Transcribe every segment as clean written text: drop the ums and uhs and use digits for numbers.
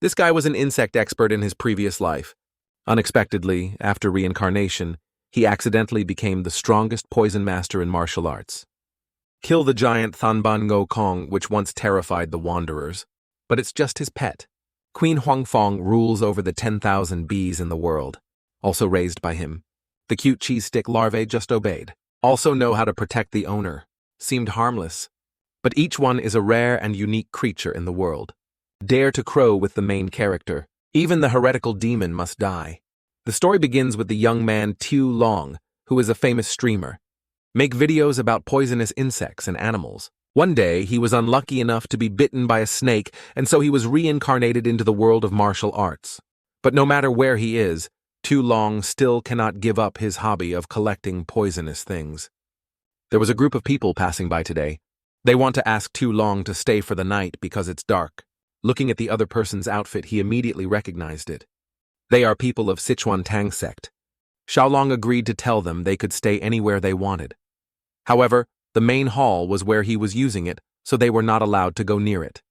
This guy was an insect expert in his previous life. Unexpectedly, after reincarnation, he accidentally became the strongest poison master in martial arts. Kill the giant Thanban Ngokong, which once terrified the Wanderers. But it's just his pet. Queen Huangfong rules over the 10,000 bees in the world, also raised by him. The cute cheese stick larvae just obeyed. Also know how to protect the owner. Seemed harmless. But each one is a rare and unique creature in the world. Dare to crow with the main character. Even the heretical demon must die. The story begins with the young man Tu Long, who is a famous streamer. Make videos about poisonous insects and animals. One day, he was unlucky enough to be bitten by a snake, and so he was reincarnated into the world of martial arts. But no matter where he is, Tu Long still cannot give up his hobby of collecting poisonous things. There was a group of people passing by today. They want to ask Tu Long to stay for the night because it's dark. Looking at the other person's outfit, he immediately recognized it. They are people of Sichuan Tang sect. Xiaolong agreed to tell them they could stay anywhere they wanted. However, the main hall was where he was using it, so they were not allowed to go near it.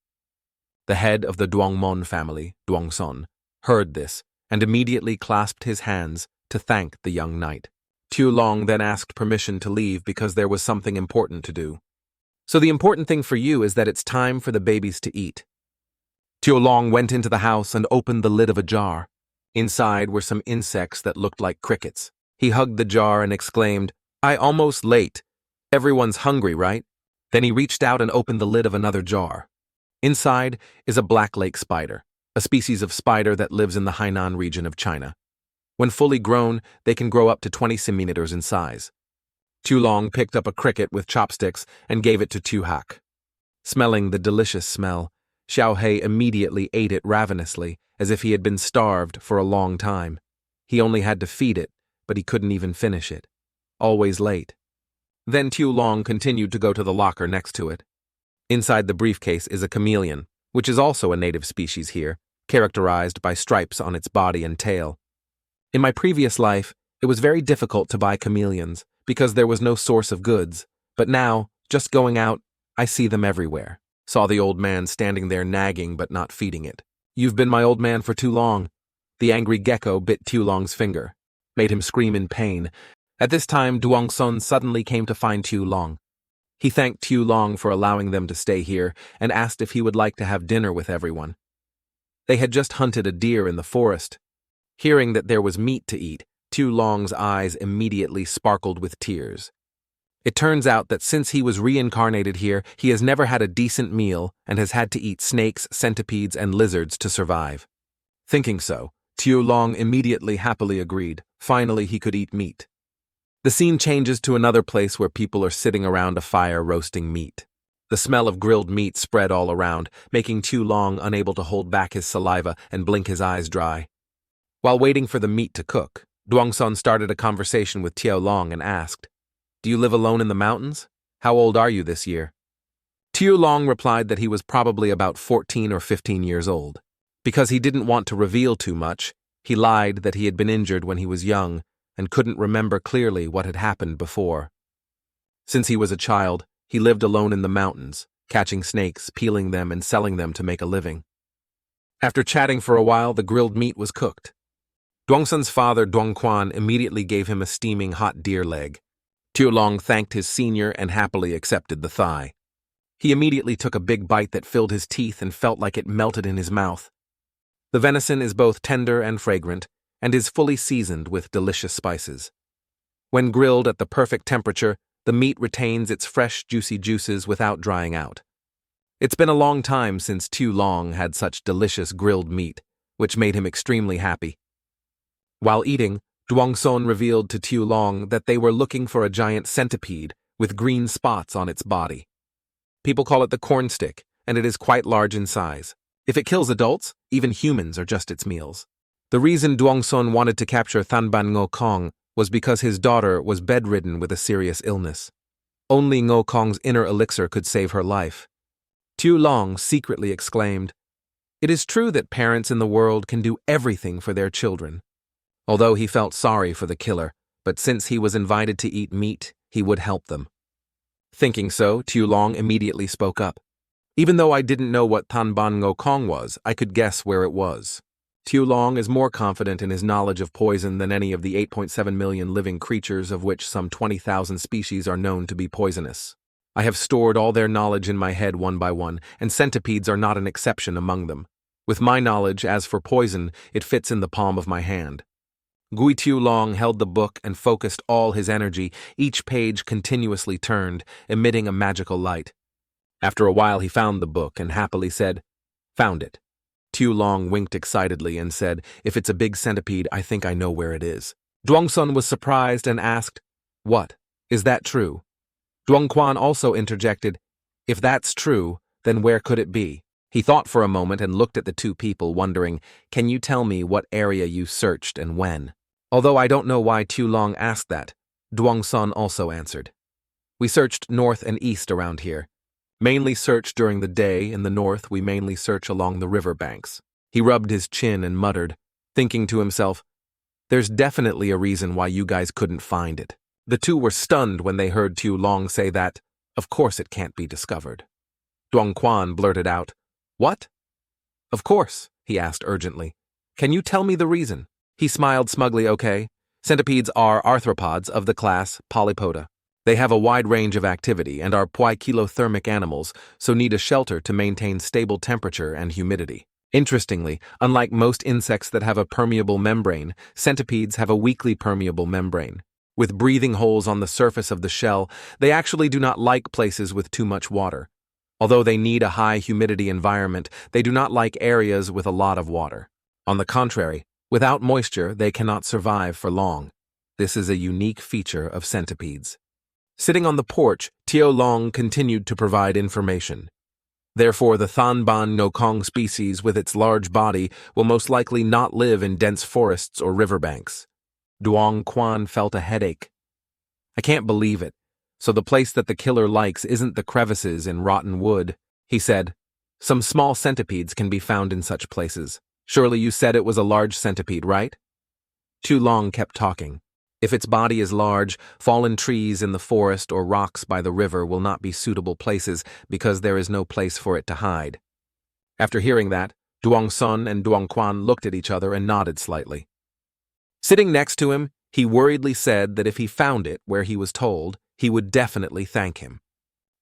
The head of the Duangmon family, Duangson, heard this and immediately clasped his hands to thank the young knight. Tu Long then asked permission to leave because there was something important to do. So the important thing for you is that it's time for the babies to eat. Tu Long went into the house and opened the lid of a jar. Inside were some insects that looked like crickets. He hugged the jar and exclaimed, "I almost late. Everyone's hungry, right?" Then he reached out and opened the lid of another jar. Inside is a black lake spider, a species of spider that lives in the Hainan region of China. When fully grown, they can grow up to 20 centimeters in size. Tu Long picked up a cricket with chopsticks and gave it to Tu Hak. Smelling the delicious smell, Xiao He immediately ate it ravenously, as if he had been starved for a long time. He only had to feed it, but he couldn't even finish it. Always late. Then Tu Long continued to go to the locker next to it. Inside the briefcase is a chameleon, which is also a native species here, characterized by stripes on its body and tail. In my previous life, it was very difficult to buy chameleons because there was no source of goods, but now, just going out, I see them everywhere. Saw the old man standing there nagging but not feeding it. "You've been my old man for too long." The angry gecko bit Tu Long's finger, made him scream in pain. At this time, Duangsun suddenly came to find Tu Long. He thanked Tu Long for allowing them to stay here and asked if he would like to have dinner with everyone. They had just hunted a deer in the forest. Hearing that there was meat to eat, Tu Long's eyes immediately sparkled with tears. It turns out that since he was reincarnated here, he has never had a decent meal and has had to eat snakes, centipedes, and lizards to survive. Thinking so, Tu Long immediately happily agreed. Finally, he could eat meat. The scene changes to another place where people are sitting around a fire roasting meat. The smell of grilled meat spread all around, making Tu Long unable to hold back his saliva and blink his eyes dry. While waiting for the meat to cook, Duangsun started a conversation with Tu Long and asked, "Do you live alone in the mountains? How old are you this year?" Tu Long replied that he was probably about 14 or 15 years old. Because he didn't want to reveal too much, he lied that he had been injured when he was young and couldn't remember clearly what had happened before. Since he was a child, he lived alone in the mountains, catching snakes, peeling them, and selling them to make a living. After chatting for a while, the grilled meat was cooked. Duangsun's father, Duangquan, immediately gave him a steaming hot deer leg. Tu Long thanked his senior and happily accepted the thigh. He immediately took a big bite that filled his teeth and felt like it melted in his mouth. The venison is both tender and fragrant, and is fully seasoned with delicious spices. When grilled at the perfect temperature, the meat retains its fresh, juicy juices without drying out. It's been a long time since Tu Long had such delicious grilled meat, which made him extremely happy. While eating, Duangsun revealed to Tu Long that they were looking for a giant centipede with green spots on its body. People call it the cornstick, and it is quite large in size. If it kills adults, even humans are just its meals. The reason Duangsun wanted to capture Thanban Ngokong was because his daughter was bedridden with a serious illness. Only Ngokong's inner elixir could save her life. Tu Long secretly exclaimed, "It is true that parents in the world can do everything for their children." Although he felt sorry for the killer, but since he was invited to eat meat, he would help them. Thinking so, Tu Long immediately spoke up. Even though I didn't know what Tanban Ngokong was, I could guess where it was. Tiu Long is more confident in his knowledge of poison than any of the 8.7 million living creatures, of which some 20,000 species are known to be poisonous. I have stored all their knowledge in my head one by one, and centipedes are not an exception among them. With my knowledge, as for poison, it fits in the palm of my hand. Gui Tiu Long held the book and focused all his energy, each page continuously turned, emitting a magical light. After a while he found the book and happily said, "Found it." Tiu Long winked excitedly and said, "If it's a big centipede, I think I know where it is." Duongsun was surprised and asked, "What? Is that true?" Duongquan also interjected, "If that's true, then where could it be?" He thought for a moment and looked at the two people, wondering, "Can you tell me what area you searched and when?" Although I don't know why Tiu Long asked that, Duongsun also answered, "We searched north and east around here. Mainly search during the day. In the north, we mainly search along the river banks." He rubbed his chin and muttered, thinking to himself, "There's definitely a reason why you guys couldn't find it." The two were stunned when they heard Tiu Long say that, "Of course it can't be discovered." Duongquan blurted out, "What?" "Of course," he asked urgently. "Can you tell me the reason?" He smiled smugly. "Okay. Centipedes are arthropods of the class Polypoda. They have a wide range of activity and are poikilothermic animals, so need a shelter to maintain stable temperature and humidity. Interestingly, unlike most insects that have a permeable membrane, centipedes have a weakly permeable membrane. With breathing holes on the surface of the shell, they actually do not like places with too much water. Although they need a high humidity environment, they do not like areas with a lot of water. On the contrary, without moisture, they cannot survive for long. This is a unique feature of centipedes. Sitting on the porch, Tiu Long continued to provide information. Therefore, the Thanban Ngokong species with its large body will most likely not live in dense forests or riverbanks. Duongquan felt a headache. "I can't believe it. So the place that the killer likes isn't the crevices in rotten wood," he said. "Some small centipedes can be found in such places. Surely you said it was a large centipede, right?" Tiu Long kept talking. "If its body is large, fallen trees in the forest or rocks by the river will not be suitable places because there is no place for it to hide." After hearing that, Duongsun and Duongquan looked at each other and nodded slightly. Sitting next to him, he worriedly said that if he found it where he was told, he would definitely thank him.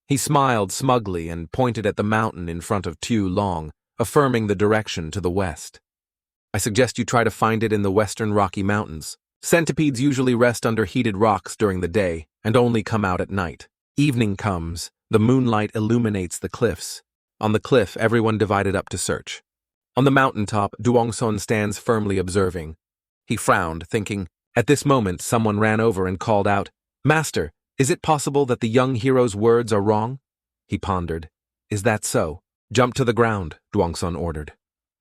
He smiled smugly and pointed at the mountain in front of Tiu Long, affirming the direction to the west. "I suggest you try to find it in the western Rocky Mountains. Centipedes usually rest under heated rocks during the day and only come out at night. Evening comes, the moonlight illuminates the cliffs. On the cliff, everyone divided up to search. On the mountaintop, Duongsun stands firmly observing. He frowned, thinking. At this moment, someone ran over and called out, 'Master, is it possible that the young hero's words are wrong?' He pondered. 'Is that so?' 'Jump to the ground,' Duongsun ordered.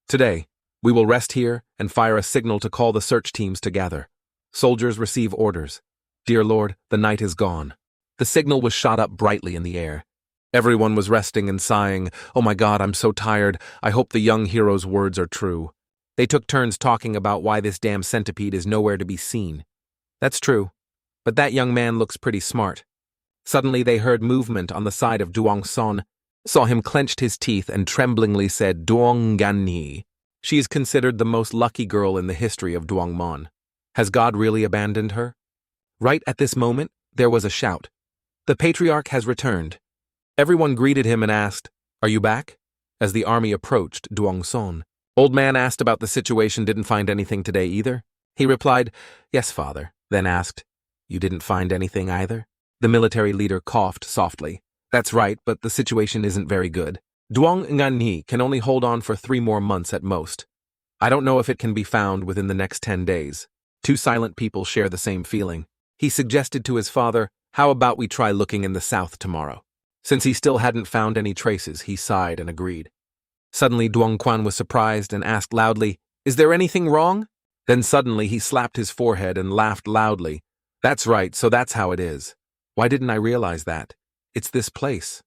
'Today, we will rest here and fire a signal to call the search teams to gather. Soldiers receive orders. Dear Lord, the night is gone.' The signal was shot up brightly in the air. Everyone was resting and sighing, 'Oh my God, I'm so tired. I hope the young hero's words are true.' They took turns talking about why this damn centipede is nowhere to be seen. That's true, but that young man looks pretty smart. Suddenly they heard movement on the side of Duongsun, saw him clenched his teeth and tremblingly said, 'Duongganni.' She is considered the most lucky girl in the history of Duongmon. Has God really abandoned her? Right at this moment, there was a shout. 'The patriarch has returned.' Everyone greeted him and asked, 'Are you back?' As the army approached Duongsun. Old man asked about the situation, didn't find anything today either. He replied, 'Yes, father,' then asked, 'You didn't find anything either?' The military leader coughed softly. 'That's right, but the situation isn't very good. Duongganni can only hold on for 3 more months at most. I don't know if it can be found within the next 10 days. Two silent people share the same feeling. He suggested to his father, 'How about we try looking in the south tomorrow?' Since he still hadn't found any traces, he sighed and agreed. Suddenly Duongquan was surprised and asked loudly, 'Is there anything wrong?' Then suddenly he slapped his forehead and laughed loudly. 'That's right, so that's how it is. Why didn't I realize that? It's this place.'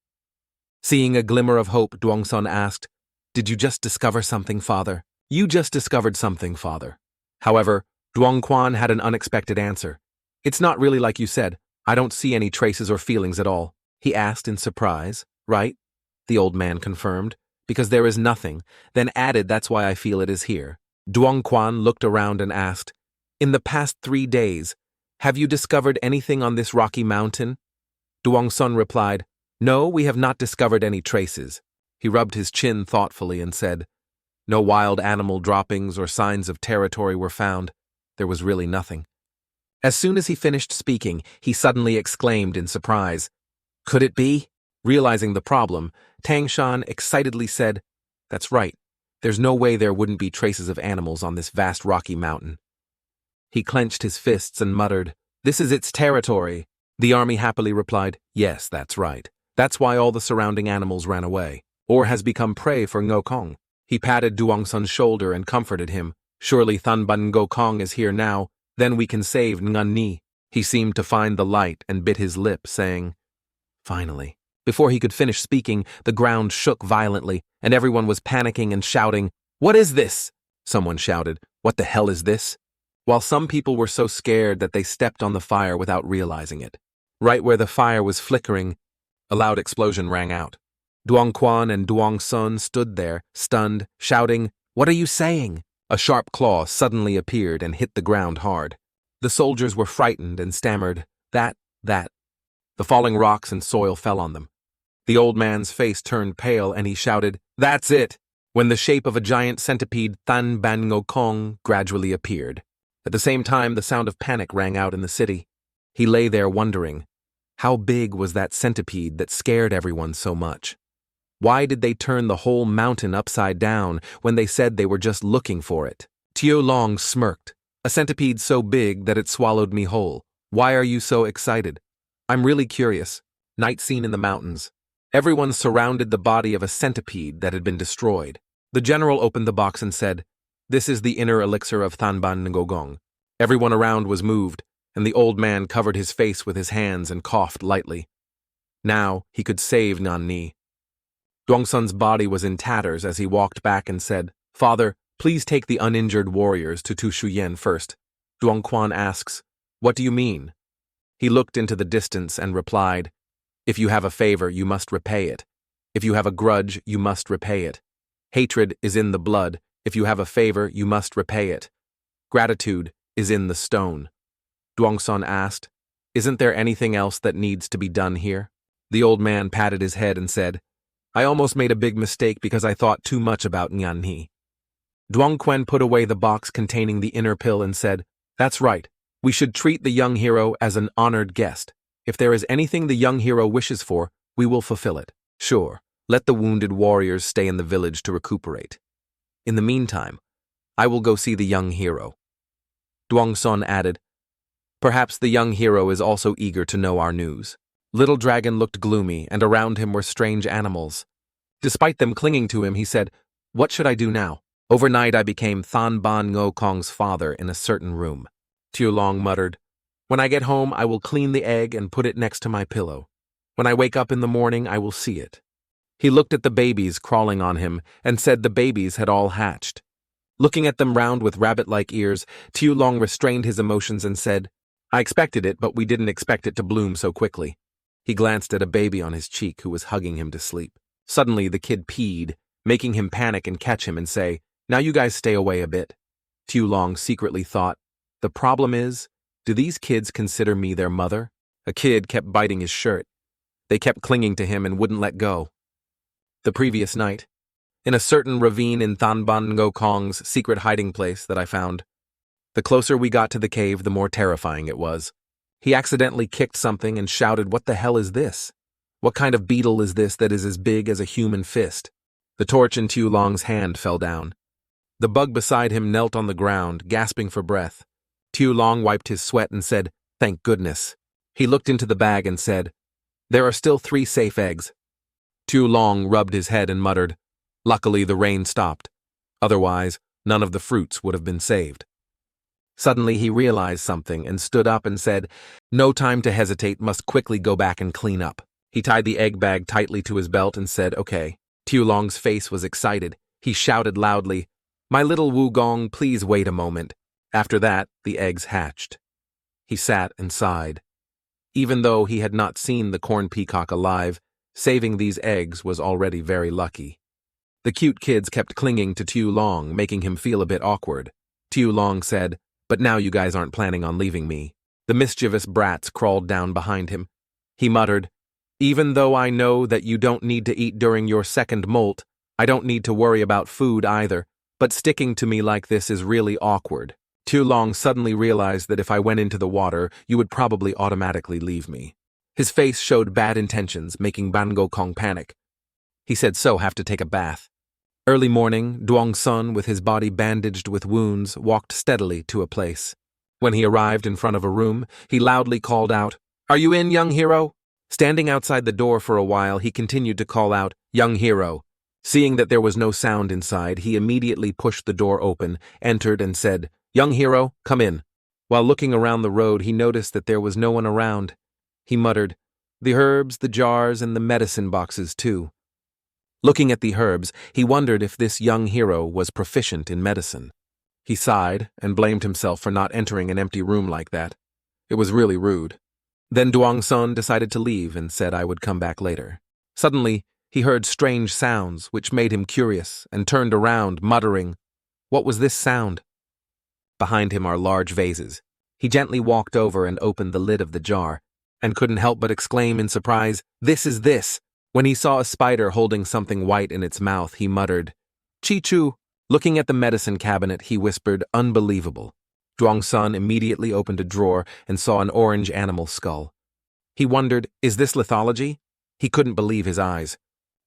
Seeing a glimmer of hope, Duongsun asked, 'Did you just discover something, father?' 'You just discovered something, father.' However, Duongquan had an unexpected answer. 'It's not really like you said. I don't see any traces or feelings at all.' He asked in surprise, 'Right? the old man confirmed, because there is nothing, then added that's why I feel it is here. Duongquan looked around and asked, in the past 3 days, have you discovered anything on this rocky mountain? Duongsun replied, no, we have not discovered any traces. He rubbed his chin thoughtfully and said, no wild animal droppings or signs of territory were found. There was really nothing. As soon as he finished speaking, he suddenly exclaimed in surprise, could it be? Realizing the problem, Tangshan excitedly said, that's right. There's no way there wouldn't be traces of animals on this vast rocky mountain. He clenched his fists and muttered, this is its territory. The army happily replied, yes, that's right. That's why all the surrounding animals ran away, or has become prey for Ngokong. He patted Duongsun's shoulder and comforted him. Surely Thanban Ngokong is here now, then we can save Ngan Ni. He seemed to find the light and bit his lip, saying, finally. Before he could finish speaking, the ground shook violently, and everyone was panicking and shouting, what is this? Someone shouted, what the hell is this? While some people were so scared that they stepped on the fire without realizing it. Right where the fire was flickering, a loud explosion rang out. Duongquan and Duongsun stood there, stunned, shouting, what are you saying? A sharp claw suddenly appeared and hit the ground hard. The soldiers were frightened and stammered, that. The falling rocks and soil fell on them. The old man's face turned pale and he shouted, that's it, when the shape of a giant centipede Thanban Ngokong gradually appeared. At the same time, the sound of panic rang out in the city. He lay there wondering, how big was that centipede that scared everyone so much? Why did they turn the whole mountain upside down when they said they were just looking for it? Tio Long smirked. A centipede so big that it swallowed me whole. Why are you so excited? I'm really curious. Night scene in the mountains. Everyone surrounded the body of a centipede that had been destroyed. The general opened the box and said, this is the inner elixir of Thanban Ngogong. Everyone around was moved, and the old man covered his face with his hands and coughed lightly. Now he could save Ngan Ni. Duongsun's body was in tatters as he walked back and said, Father, please take the uninjured warriors to Tu Shuyen first. Duongquan asks, what do you mean? He looked into the distance and replied, if you have a favor, you must repay it. If you have a grudge, you must repay it. Hatred is in the blood. If you have a favor, you must repay it. Gratitude is in the stone. Duongsun asked, isn't there anything else that needs to be done here? The old man patted his head and said, I almost made a big mistake because I thought too much about Ngan Ni. Duongquan put away the box containing the inner pill and said, that's right. We should treat the young hero as an honored guest. If there is anything the young hero wishes for, we will fulfill it. Sure, let the wounded warriors stay in the village to recuperate. In the meantime, I will go see the young hero. Duongsun added, perhaps the young hero is also eager to know our news. Little Dragon looked gloomy, and around him were strange animals. Despite them clinging to him, he said, what should I do now? Overnight I became Thanban Ngokong's father in a certain room. Tiulong muttered, when I get home, I will clean the egg and put it next to my pillow. When I wake up in the morning, I will see it. He looked at the babies crawling on him and said the babies had all hatched. Looking at them round with rabbit-like ears, Tiulong restrained his emotions and said, I expected it, but we didn't expect it to bloom so quickly. He glanced at a baby on his cheek who was hugging him to sleep. Suddenly, the kid peed, making him panic and catch him and say, now you guys stay away a bit. Tiulong secretly thought, the problem is, do these kids consider me their mother? A kid kept biting his shirt. They kept clinging to him and wouldn't let go. The previous night, in a certain ravine in Thanban Ngokong's secret hiding place that I found. The closer we got to the cave, the more terrifying it was. He accidentally kicked something and shouted, what the hell is this? What kind of beetle is this that is as big as a human fist? The torch in Tiulong's hand fell down. The bug beside him knelt on the ground, gasping for breath. Tiulong wiped his sweat and said, thank goodness. He looked into the bag and said, there are still 3 safe eggs. Tiulong rubbed his head and muttered, luckily the rain stopped. Otherwise, none of the fruits would have been saved. Suddenly he realized something and stood up and said, no time to hesitate, must quickly go back and clean up. He tied the egg bag tightly to his belt and said, okay. Tiulong's face was excited. He shouted loudly, my little Wugong, please wait a moment. After that, the eggs hatched. He sat and sighed. Even though he had not seen the corn peacock alive, Saving these eggs was already very lucky. The cute kids kept clinging to Tu Long, making him feel a bit awkward. Tu Long said, "But now you guys aren't planning on leaving me." The mischievous brats crawled down behind him. He muttered, "Even though I know that you don't need to eat during your second molt, I don't need to worry about food either, but sticking to me like this is really awkward." Tu Long suddenly realized that if I went into the water, you would probably automatically leave me. His face showed bad intentions, making Ban Gokong panic. He said, "So, have to take a bath." Early morning, Duong Sun, with his body bandaged with wounds, walked steadily to a place. When he arrived in front of a room, he loudly called out, "Are you in, young hero?" Standing outside the door for a while, he continued to call out, "Young hero." Seeing that there was no sound inside, he immediately pushed the door open, entered, and said, "Young hero, come in." While looking around the road, he noticed that there was no one around. He muttered, "The herbs, the jars, and the medicine boxes, too." Looking at the herbs, he wondered if this young hero was proficient in medicine. He sighed and blamed himself for not entering an empty room like that. It was really rude. Then Duong Sun decided to leave and said I would come back later. Suddenly, he heard strange sounds, which made him curious, and turned around, muttering, "What was this sound?" Behind him are large vases. He gently walked over and opened the lid of the jar, and couldn't help but exclaim in surprise, "This is this!" When he saw a spider holding something white in its mouth, he muttered, "Chi-chu." Looking at the medicine cabinet, he whispered, "Unbelievable." Duong Sun immediately opened a drawer and saw an orange animal skull. He wondered, is this lithology? He couldn't believe his eyes.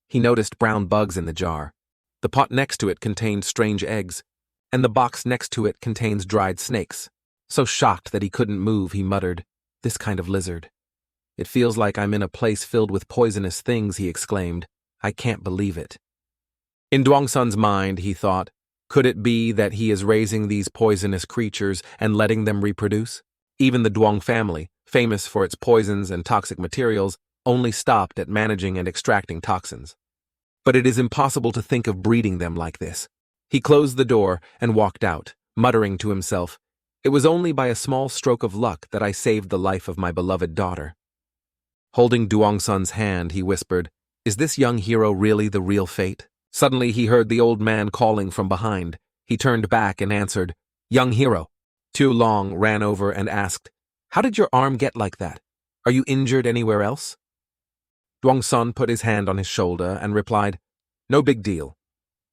He noticed brown bugs in the jar. The pot next to it contained strange eggs, and the box next to it contains dried snakes. So shocked that he couldn't move, he muttered, "This kind of lizard. It feels like I'm in a place filled with poisonous things," he exclaimed. "I can't believe it." In Duong Sun's mind, he thought, could it be that he is raising these poisonous creatures and letting them reproduce? Even the Duong family, famous for its poisons and toxic materials, only stopped at managing and extracting toxins. But it is impossible to think of breeding them like this. He closed the door and walked out, muttering to himself, "It was only by a small stroke of luck that I saved the life of my beloved daughter." Holding Duong Sun's hand, he whispered, "Is this young hero really the real fate?" Suddenly he heard the old man calling from behind. He turned back and answered, "Young hero." Tu Long ran over and asked, "How did your arm get like that? Are you injured anywhere else?" Duong Sun put his hand on his shoulder and replied, "No big deal.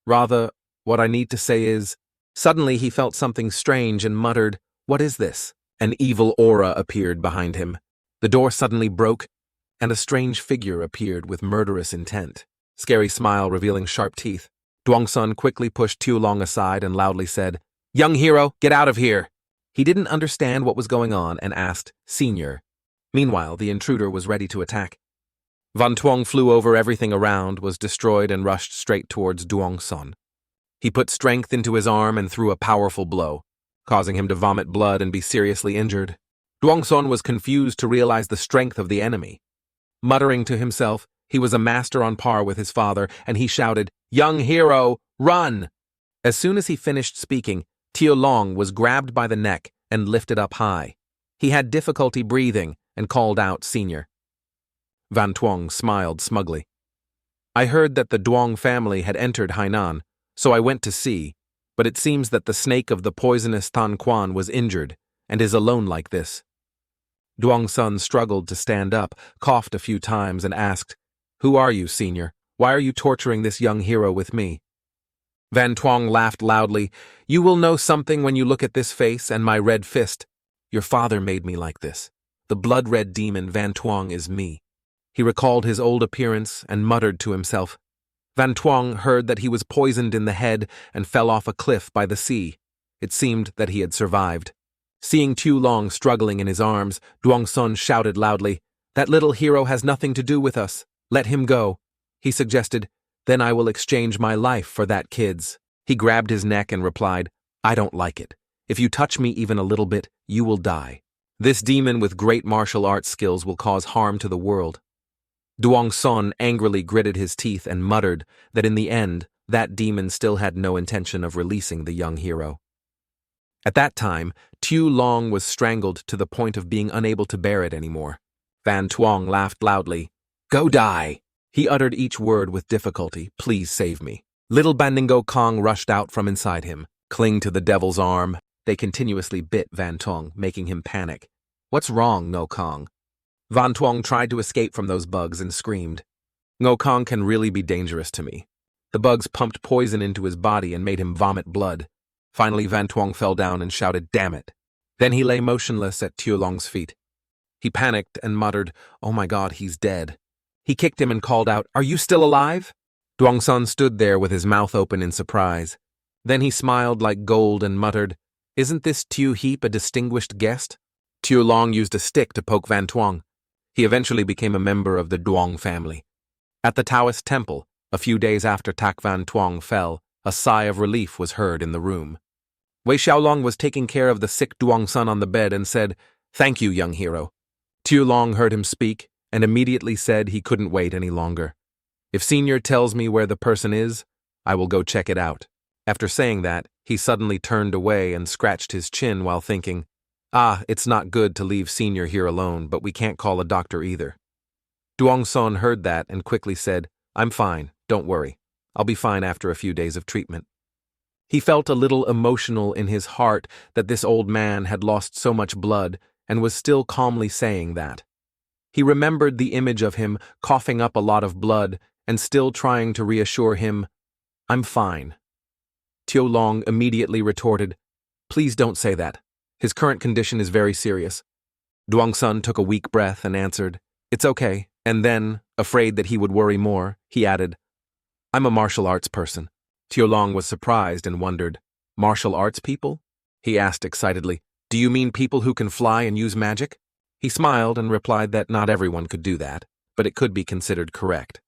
Rather, what I need to say is..." Suddenly he felt something strange and muttered, "What is this?" An evil aura appeared behind him. The door suddenly broke, and a strange figure appeared with murderous intent. Scary smile revealing sharp teeth. Duong Sun quickly pushed Tu Long aside and loudly said, "Young hero, get out of here!" He didn't understand what was going on and asked, "Senior." Meanwhile, the intruder was ready to attack. Van Tuong flew over everything around, was destroyed, and rushed straight towards Duong Sun. He put strength into his arm and threw a powerful blow, causing him to vomit blood and be seriously injured. Duong Sun was confused to realize the strength of the enemy. Muttering to himself, he was a master on par with his father, and he shouted, "Young hero, run!" As soon as he finished speaking, Tio Long was grabbed by the neck and lifted up high. He had difficulty breathing and called out, "Senior." Van Tuong smiled smugly. "I heard that the Duong family had entered Hainan, so I went to see, but it seems that the snake of the poisonous Tan Quan was injured and is alone like this." Duong Sun struggled to stand up, coughed a few times, and asked, "Who are you, senior? Why are you torturing this young hero with me?" Van Tuong laughed loudly. "You will know something when you look at this face and my red fist. Your father made me like this. The blood-red demon Van Tuong is me." He recalled his old appearance and muttered to himself. Van Tuong heard that he was poisoned in the head and fell off a cliff by the sea. It seemed that he had survived. Seeing Tu Long struggling in his arms, Duong Sun shouted loudly, "That little hero has nothing to do with us. Let him go." He suggested, "Then I will exchange my life for that kid's." He grabbed his neck and replied, "I don't like it. If you touch me even a little bit, you will die. This demon with great martial arts skills will cause harm to the world." Duong Sun angrily gritted his teeth and muttered that in the end, that demon still had no intention of releasing the young hero. At that time, Tu Long was strangled to the point of being unable to bear it anymore. Van Tuong laughed loudly. "Go die!" He uttered each word with difficulty. Please save me. Little Bandingo Kong rushed out from inside him. Cling to the devil's arm. They continuously bit Van Tuong, making him panic. What's wrong, Ngo Kong? Van Tuong tried to escape from those bugs and screamed. Ngo Kong can really be dangerous to me. The bugs pumped poison into his body and made him vomit blood. Finally, Van Tuong fell down and shouted, "Damn it." Then he lay motionless at Tiolong's feet. He panicked and muttered, "Oh my God, he's dead." He kicked him and called out, "Are you still alive?" Duongsun stood there with his mouth open in surprise. Then he smiled like gold and muttered, "Isn't this Tiu Heap a distinguished guest?" Tiolong used a stick to poke Van Tuong. He eventually became a member of the Duong family. At the Taoist temple, a few days after Tak Van Tuong fell, a sigh of relief was heard in the room. Wei Xiaolong was taking care of the sick Duongsun on the bed and said, "Thank you, young hero." Tiolong heard him speak and immediately said he couldn't wait any longer. "If Senior tells me where the person is, I will go check it out." After saying that, he suddenly turned away and scratched his chin while thinking, it's not good to leave Senior here alone, but we can't call a doctor either. Duongsun heard that and quickly said, "I'm fine, don't worry. I'll be fine after a few days of treatment." He felt a little emotional in his heart that this old man had lost so much blood and was still calmly saying that. He remembered the image of him coughing up a lot of blood and still trying to reassure him, "I'm fine." Tiolong immediately retorted, "Please don't say that. His current condition is very serious." Duongsun took a weak breath and answered, "It's okay," and then, afraid that he would worry more, he added, "I'm a martial arts person." Tiolong was surprised and wondered, "Martial arts people?" He asked excitedly, "Do you mean people who can fly and use magic?" He smiled and replied that not everyone could do that, but it could be considered correct.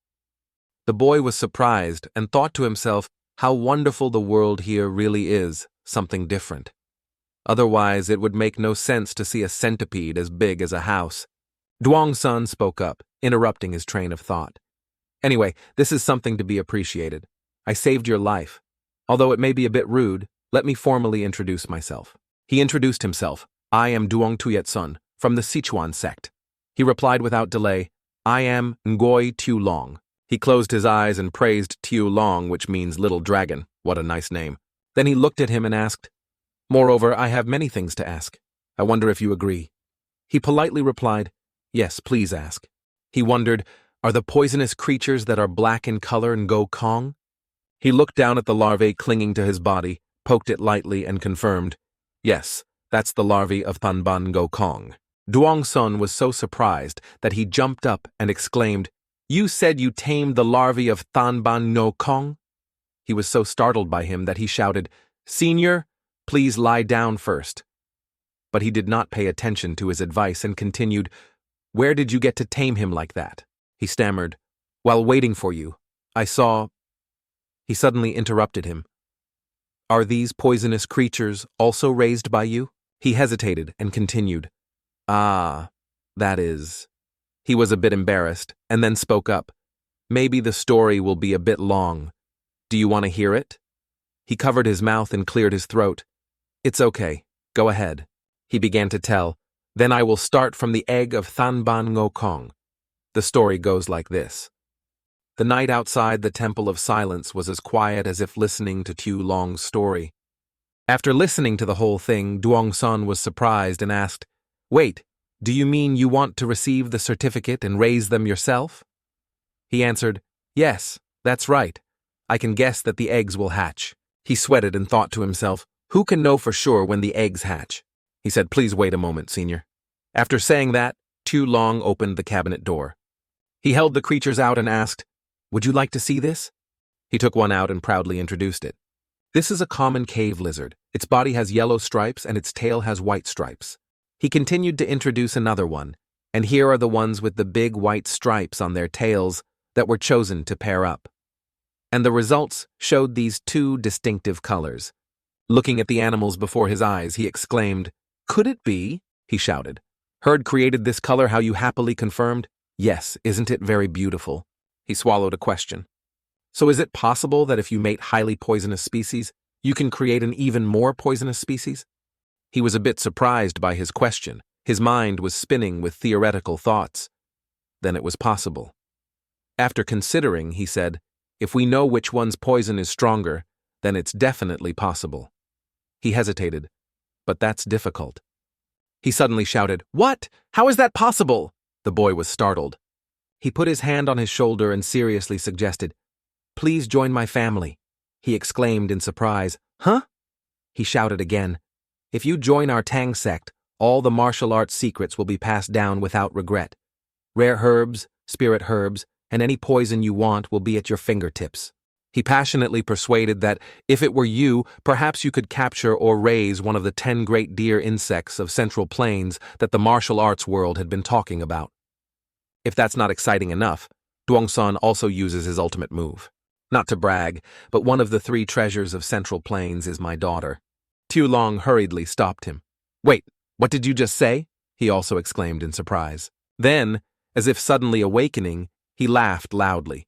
The boy was surprised and thought to himself how wonderful the world here really is, something different. Otherwise, it would make no sense to see a centipede as big as a house. Duongsun spoke up, interrupting his train of thought. "Anyway, this is something to be appreciated. I saved your life. Although it may be a bit rude, let me formally introduce myself." He introduced himself. "I am Duong Tuyetsun, from the Sichuan sect." He replied without delay, "I am Ngoi Tiolong." He closed his eyes and praised Tiolong, which means little dragon. What a nice name. Then he looked at him and asked, "Moreover, I have many things to ask. I wonder if you agree." He politely replied, "Yes, please ask." He wondered, are the poisonous creatures that are black in color Ngo Kong? He looked down at the larvae clinging to his body, poked it lightly, and confirmed, "Yes, that's the larvae of Thanban Ngo Kong." Duongsun was so surprised that he jumped up and exclaimed, "You said you tamed the larvae of Thanban Ngo Kong?" He was so startled by him that he shouted, "Senior, please lie down first." But he did not pay attention to his advice and continued, "Where did you get to tame him like that?" He stammered, "While waiting for you, I saw—" He suddenly interrupted him. "Are these poisonous creatures also raised by you?" He hesitated and continued, "That is—" He was a bit embarrassed and then spoke up, "Maybe the story will be a bit long. Do you want to hear it?" He covered his mouth and cleared his throat. "It's okay. Go ahead." He began to tell, "Then I will start from the egg of Thanban Ngo Kong. The story goes like this. The night outside the Temple of Silence was as quiet as if listening to Tiolong's story. After listening to the whole thing, Duongsun was surprised and asked, "Wait, do you mean you want to receive the certificate and raise them yourself?" He answered, "Yes, that's right. I can guess that the eggs will hatch." He sweated and thought to himself, "Who can know for sure when the eggs hatch?" He said, "Please wait a moment, Senior." After saying that, Tiolong opened the cabinet door. He held the creatures out and asked, "Would you like to see this?" He took one out and proudly introduced it. "This is a common cave lizard. Its body has yellow stripes and its tail has white stripes." He continued to introduce another one, and here are the ones with the big white stripes on their tails that were chosen to pair up. And the results showed these two distinctive colors. Looking at the animals before his eyes, he exclaimed, "Could it be?" he shouted. "Herd created this color how you happily confirmed? Yes, isn't it very beautiful?" He swallowed a question. "So is it possible that if you mate highly poisonous species, you can create an even more poisonous species?" He was a bit surprised by his question. His mind was spinning with theoretical thoughts. Then it was possible. After considering, he said, "If we know which one's poison is stronger, then it's definitely possible." He hesitated, but that's difficult. He suddenly shouted, "What? How is that possible?" The boy was startled. He put his hand on his shoulder and seriously suggested, "Please join my family." He exclaimed in surprise, "Huh?" He shouted again, "If you join our Tang sect, all the martial arts secrets will be passed down without regret. Rare herbs, spirit herbs, and any poison you want will be at your fingertips." He passionately persuaded that, if it were you, perhaps you could capture or raise one of the 10 great deer insects of Central Plains that the martial arts world had been talking about. If that's not exciting enough, Duongsun also uses his ultimate move. Not to brag, but one of the 3 treasures of Central Plains is my daughter. Tiulong hurriedly stopped him. "Wait, what did you just say?" he also exclaimed in surprise. Then, as if suddenly awakening, he laughed loudly.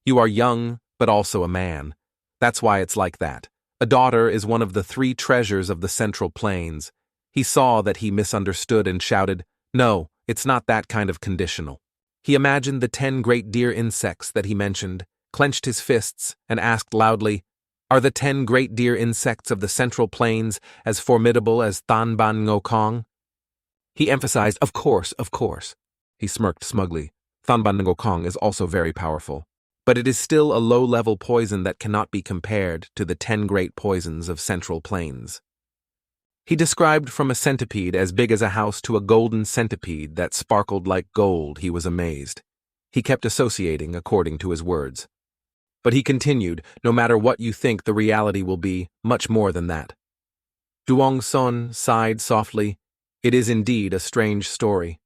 "You are young, but also a man. That's why it's like that. A daughter is one of the 3 treasures of the Central Plains." He saw that he misunderstood and shouted, "No, it's not that kind of conditional." He imagined the 10 great deer insects that he mentioned, clenched his fists, and asked loudly, "Are the 10 great deer insects of the Central Plains as formidable as Thanban Ngokong?" He emphasized, "Of course, of course." He smirked smugly. "Thanban Ngokong is also very powerful, but it is still a low-level poison that cannot be compared to the 10 great poisons of Central Plains." He described from a centipede as big as a house to a golden centipede that sparkled like gold. He was amazed. He kept associating according to his words. But he continued, "No matter what you think, the reality will be much more than that." Duongsun sighed softly. "It is indeed a strange story."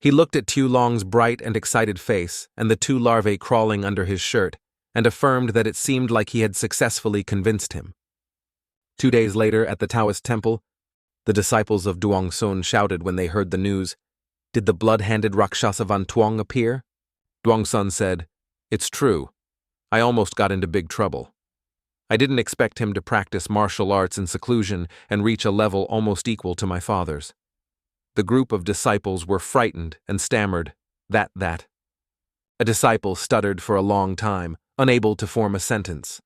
He looked at Tiulong's bright and excited face and the 2 larvae crawling under his shirt, and affirmed that it seemed like he had successfully convinced him. 2 days later, at the Taoist temple, the disciples of Duongsun shouted when they heard the news, "Did the blood-handed Rakshasa Van Tuong appear?" Duongsun said, "It's true. I almost got into big trouble. I didn't expect him to practice martial arts in seclusion and reach a level almost equal to my father's." The group of disciples were frightened and stammered, that. A disciple stuttered for a long time, unable to form a sentence.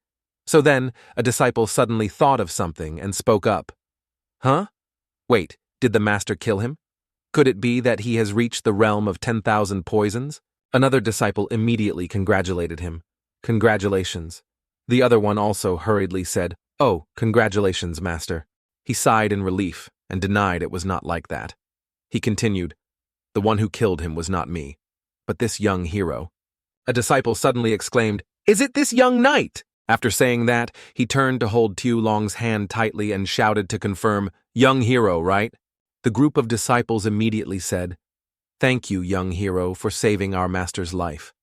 So then, a disciple suddenly thought of something and spoke up. "Huh? Wait, did the master kill him? Could it be that he has reached the realm of 10,000 poisons?" Another disciple immediately congratulated him. "Congratulations." The other one also hurriedly said, "Oh, congratulations, master." He sighed in relief and denied it was not like that. He continued, "The one who killed him was not me, but this young hero." A disciple suddenly exclaimed, "Is it this young knight?" After saying that, he turned to hold Tiulong's hand tightly and shouted to confirm, "Young hero, right?" The group of disciples immediately said, "Thank you, young hero, for saving our master's life."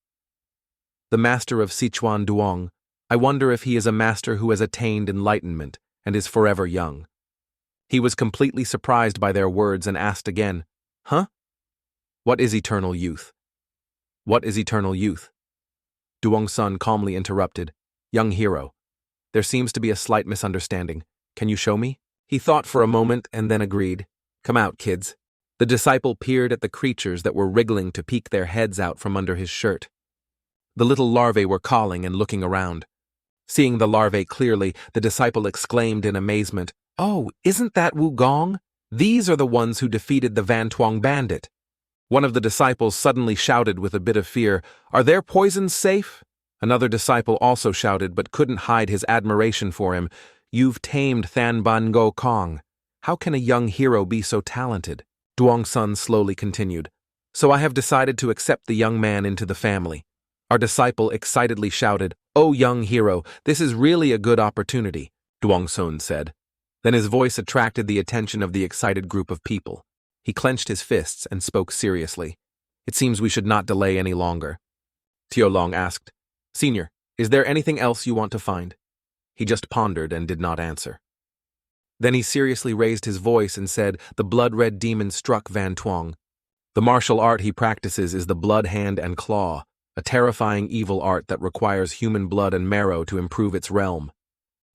The master of Sichuan Duong, I wonder if he is a master who has attained enlightenment and is forever young. He was completely surprised by their words and asked again, "Huh? What is eternal youth? What is eternal youth?" Duongsun calmly interrupted, "Young hero, there seems to be a slight misunderstanding. Can you show me?" He thought for a moment and then agreed. "Come out, kids." The disciple peered at the creatures that were wriggling to peek their heads out from under his shirt. The little larvae were calling and looking around. Seeing the larvae clearly, the disciple exclaimed in amazement, "Oh, isn't that Wugong? These are the ones who defeated the Van Tuong bandit." One of the disciples suddenly shouted with a bit of fear, "Are their poisons safe?" Another disciple also shouted but couldn't hide his admiration for him, "You've tamed Thanban Ngokong. How can a young hero be so talented?" Duongsun slowly continued, "So I have decided to accept the young man into the family." Our disciple excitedly shouted, "Oh, young hero, this is really a good opportunity," Duongsun said. Then his voice attracted the attention of the excited group of people. He clenched his fists and spoke seriously. "It seems we should not delay any longer." Tiolong asked, "Senior, is there anything else you want to find?" He just pondered and did not answer. Then he seriously raised his voice and said, "The blood-red demon struck Van Tuong. The martial art he practices is the blood hand and claw, a terrifying evil art that requires human blood and marrow to improve its realm."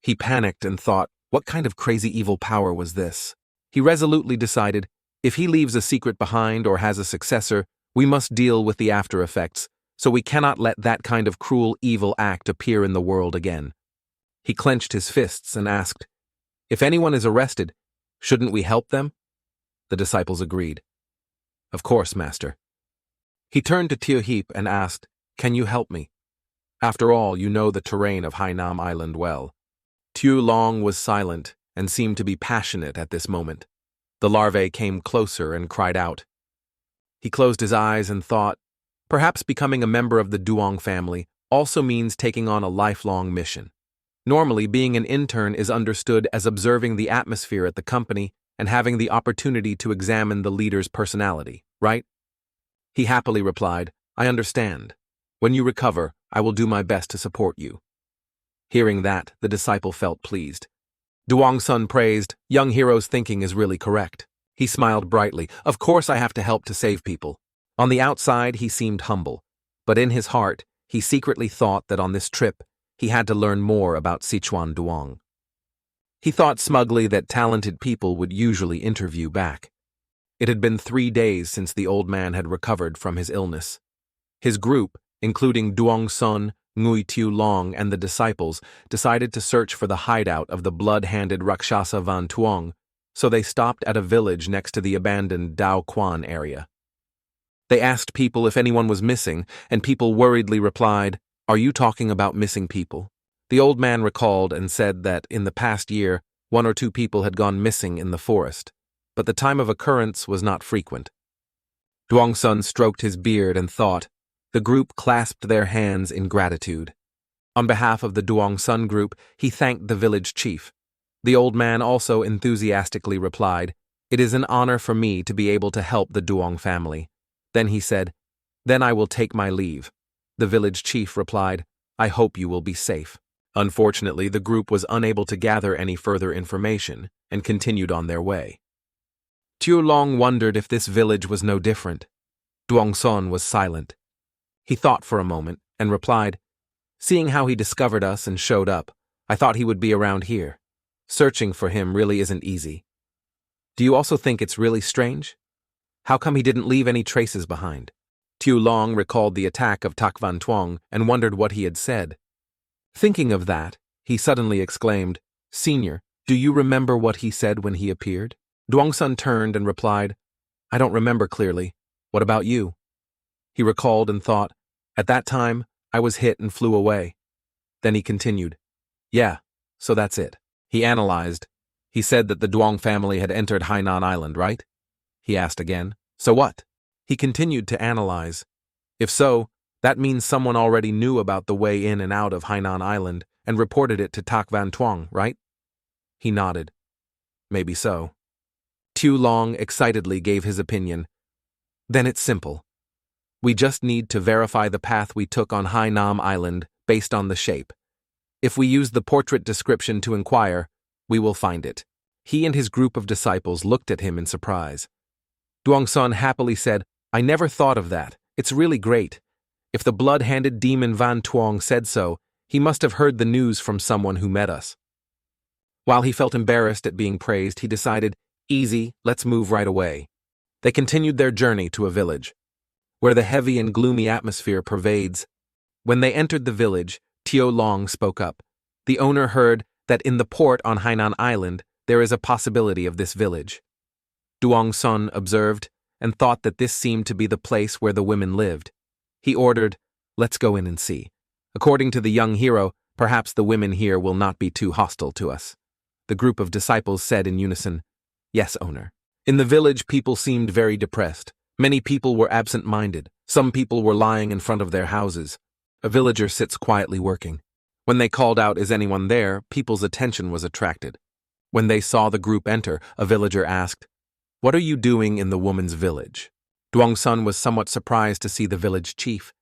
He panicked and thought, what kind of crazy evil power was this? He resolutely decided, if he leaves a secret behind or has a successor, we must deal with the after effects. so we cannot let that kind of cruel, evil act appear in the world again. He clenched his fists and asked, "If anyone is arrested, shouldn't we help them?" The disciples agreed. "Of course, Master." He turned to Teo Heap and asked, "Can you help me? After all, you know the terrain of Hainan Island well." Teo Long was silent and seemed to be passionate at this moment. The larvae came closer and cried out. He closed his eyes and thought, perhaps becoming a member of the Duong family also means taking on a lifelong mission. Normally, being an intern is understood as observing the atmosphere at the company and having the opportunity to examine the leader's personality, right? He happily replied, "I understand. When you recover, I will do my best to support you." Hearing that, the disciple felt pleased. Duong Sun praised, "Young hero's thinking is really correct." He smiled brightly. "Of course I have to help to save people." On the outside, he seemed humble, but in his heart, he secretly thought that on this trip, he had to learn more about Sichuan Duong. He thought smugly that talented people would usually interview back. It had been 3 days since the old man had recovered from his illness. His group, including Duong Sun, Ngui Tiu Long, and the disciples, decided to search for the hideout of the blood-handed Rakshasa Van Tuong, so they stopped at a village next to the abandoned Dao Quan area. They asked people if anyone was missing, and people worriedly replied, "Are you talking about missing people?" The old man recalled and said that in the past year, 1 or 2 people had gone missing in the forest, but the time of occurrence was not frequent. Duong Sun stroked his beard and thought. The group clasped their hands in gratitude. On behalf of the Duong Sun group, he thanked the village chief. The old man also enthusiastically replied, "It is an honor for me to be able to help the Duong family." Then he said, "Then I will take my leave." The village chief replied, "I hope you will be safe." Unfortunately, the group was unable to gather any further information and continued on their way. Teo Long wondered if this village was no different. Duong Sun was silent. He thought for a moment and replied, "Seeing how he discovered us and showed up, I thought he would be around here. Searching for him really isn't easy. Do you also think it's really strange? How come he didn't leave any traces behind?" Teo Long recalled the attack of Tak Van Tuong and wondered what he had said. Thinking of that, he suddenly exclaimed, "Senior, do you remember what he said when he appeared?" Duong Sun turned and replied, "I don't remember clearly. What about you?" He recalled and thought, "At that time, I was hit and flew away." Then he continued, "Yeah, so that's it." He analyzed. "He said that the Duong family had entered Hainan Island, right?" He asked again, "So what?" He continued to analyze. "If so, that means someone already knew about the way in and out of Hainan Island and reported it to Tak Van Tuong, right?" He nodded. "Maybe so." Teo Long excitedly gave his opinion. "Then it's simple. We just need to verify the path we took on Hainan Island based on the shape. If we use the portrait description to inquire, we will find it." He and his group of disciples looked at him in surprise. Duong Sun happily said, "I never thought of that. It's really great. If the blood-handed demon Van Tuong said so, he must have heard the news from someone who met us." While he felt embarrassed at being praised, he decided, "Easy, let's move right away." They continued their journey to a village, where the heavy and gloomy atmosphere pervades. When they entered the village, Teo Long spoke up. The owner heard that in the port on Hainan Island, there is a possibility of this village. Duong Sun observed and thought that this seemed to be the place where the women lived. He ordered, "Let's go in and see. According to the young hero, perhaps the women here will not be too hostile to us." The group of disciples said in unison, "Yes, owner." In the village, people seemed very depressed. Many people were absent-minded. Some people were lying in front of their houses. A villager sits quietly working. When they called out, "Is anyone there?" people's attention was attracted. When they saw the group enter, a villager asked, "What are you doing in the woman's village?" Duong Sun was somewhat surprised to see the village chief,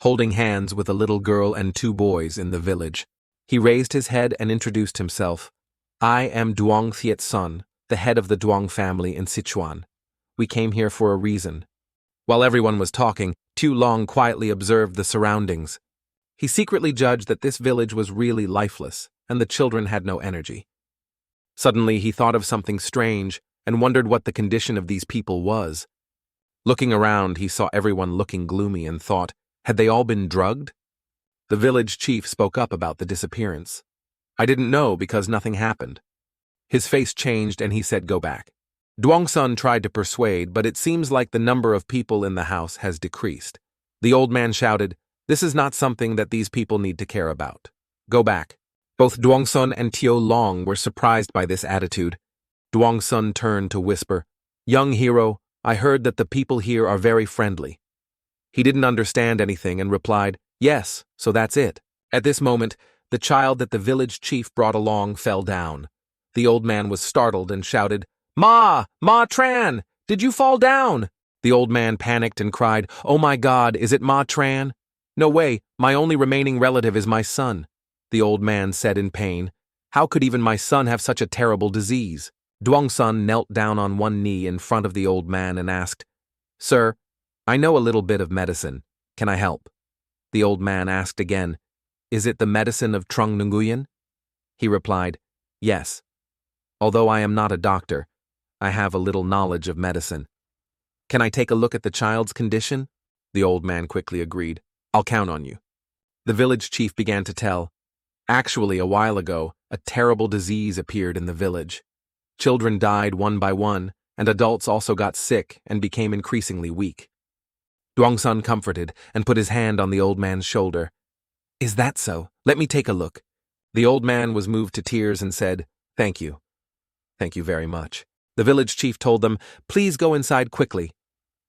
holding hands with a little girl and 2 boys in the village. He raised his head and introduced himself. "I am Duong Thiet Sun, the head of the Duong family in Sichuan. We came here for a reason." While everyone was talking, Teo Long quietly observed the surroundings. He secretly judged that this village was really lifeless, and the children had no energy. Suddenly he thought of something strange and wondered what the condition of these people was. Looking around, he saw everyone looking gloomy and thought, Had they all been drugged? The village chief spoke up about the disappearance. I didn't know because nothing happened. His face changed and he said go back. Duongsun tried to persuade, but it seems like the number of people in the house has decreased. The old man shouted, this is not something that these people need to care about. Go back. Both Duongsun and Tio Long were surprised by this attitude. Duongsun turned to whisper, young hero, I heard that the people here are very friendly. He didn't understand anything and replied, yes, so that's it. At this moment, the child that the village chief brought along fell down. The old man was startled and shouted, Ma Tran, did you fall down? The old man panicked and cried, oh my God, is it Ma Tran? No way, my only remaining relative is my son. The old man said in pain, how could even my son have such a terrible disease? Duongsun knelt down on one knee in front of the old man and asked, sir, I know a little bit of medicine. Can I help? The old man asked again, is it the medicine of Trung Nguyen? He replied, yes. Although I am not a doctor, I have a little knowledge of medicine. Can I take a look at the child's condition? The old man quickly agreed. I'll count on you. The village chief began to tell. Actually, a while ago, a terrible disease appeared in the village. Children died one by one, and adults also got sick and became increasingly weak. Duongsun comforted and put his hand on the old man's shoulder. Is that so? Let me take a look. The old man was moved to tears and said, thank you. Thank you very much. The village chief told them, please go inside quickly.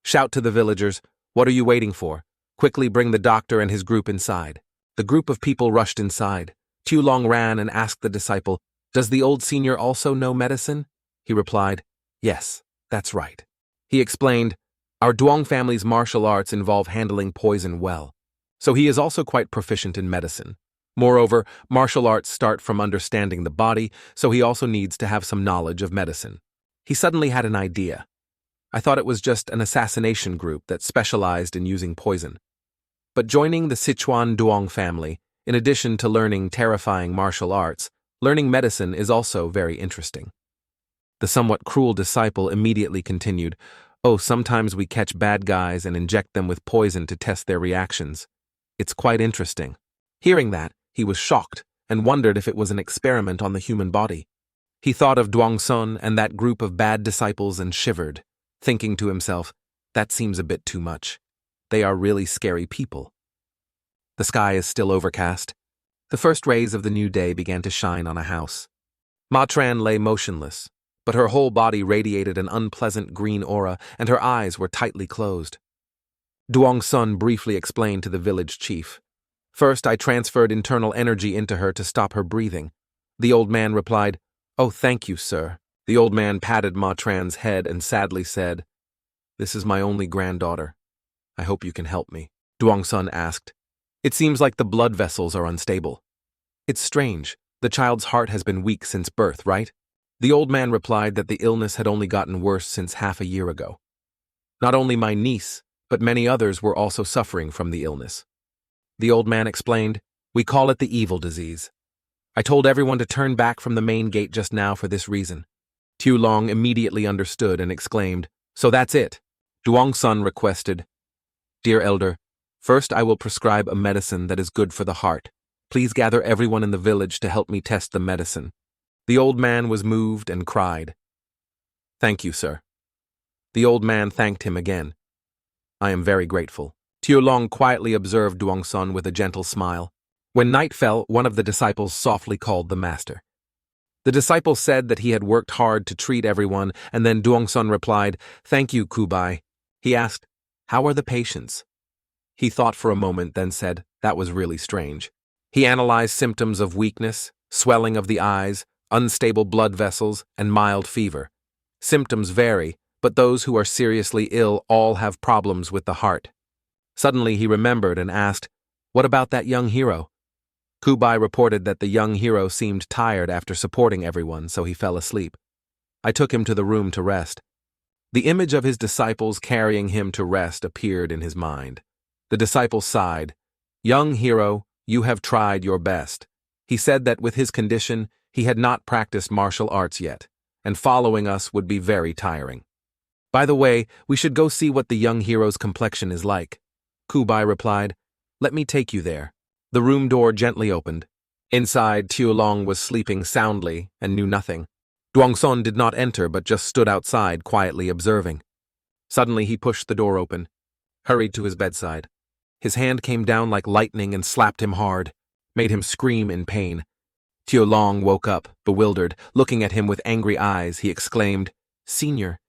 Shout to the villagers, what are you waiting for? Quickly bring the doctor and his group inside. The group of people rushed inside. Tu Long ran and asked the disciple, does the old senior also know medicine? He replied, yes, that's right. He explained, our Duong family's martial arts involve handling poison well, so he is also quite proficient in medicine. Moreover, martial arts start from understanding the body, so he also needs to have some knowledge of medicine. He suddenly had an idea. I thought it was just an assassination group that specialized in using poison. But joining the Sichuan Duong family, in addition to learning terrifying martial arts, learning medicine is also very interesting. The somewhat cruel disciple immediately continued, oh, sometimes we catch bad guys and inject them with poison to test their reactions. It's quite interesting. Hearing that, he was shocked and wondered if it was an experiment on the human body. He thought of Duongsun and that group of bad disciples and shivered, thinking to himself, that seems a bit too much. They are really scary people. The sky is still overcast. The first rays of the new day began to shine on a house. Ma Tran lay motionless, but her whole body radiated an unpleasant green aura and her eyes were tightly closed. Duongsun briefly explained to the village chief. First, I transferred internal energy into her to stop her breathing. The old man replied, oh, thank you, sir. The old man patted Ma Tran's head and sadly said, this is my only granddaughter. I hope you can help me. Duongsun asked, it seems like the blood vessels are unstable. It's strange. The child's heart has been weak since birth, right? The old man replied that the illness had only gotten worse since half a year ago. Not only my niece, but many others were also suffering from the illness. The old man explained, we call it the evil disease. I told everyone to turn back from the main gate just now for this reason. Tu Long immediately understood and exclaimed, so that's it. Duongsun requested, dear elder, first I will prescribe a medicine that is good for the heart. Please gather everyone in the village to help me test the medicine. The old man was moved and cried. Thank you, sir. The old man thanked him again. I am very grateful. Tu Long quietly observed Duongsun with a gentle smile. When night fell, one of the disciples softly called the master. The disciple said that he had worked hard to treat everyone, and then Duongsun replied, thank you, Kubai. He asked, how are the patients? He thought for a moment, then said, that was really strange. He analyzed symptoms of weakness, swelling of the eyes, unstable blood vessels, and mild fever. Symptoms vary, but those who are seriously ill all have problems with the heart. Suddenly he remembered and asked, what about that young hero? Kubai reported that the young hero seemed tired after supporting everyone, so he fell asleep. I took him to the room to rest. The image of his disciples carrying him to rest appeared in his mind. The disciple sighed. Young hero, you have tried your best. He said that with his condition, he had not practiced martial arts yet, and following us would be very tiring. By the way, we should go see what the young hero's complexion is like. Kubai replied, Let me take you there. The room door gently opened. Inside, Tiulong was sleeping soundly and knew nothing. Duongson did not enter but just stood outside quietly observing. Suddenly he pushed the door open, hurried to his bedside. His hand came down like lightning and slapped him hard, made him scream in pain. Tiulong woke up, bewildered. Looking at him with angry eyes, he exclaimed, "Senior."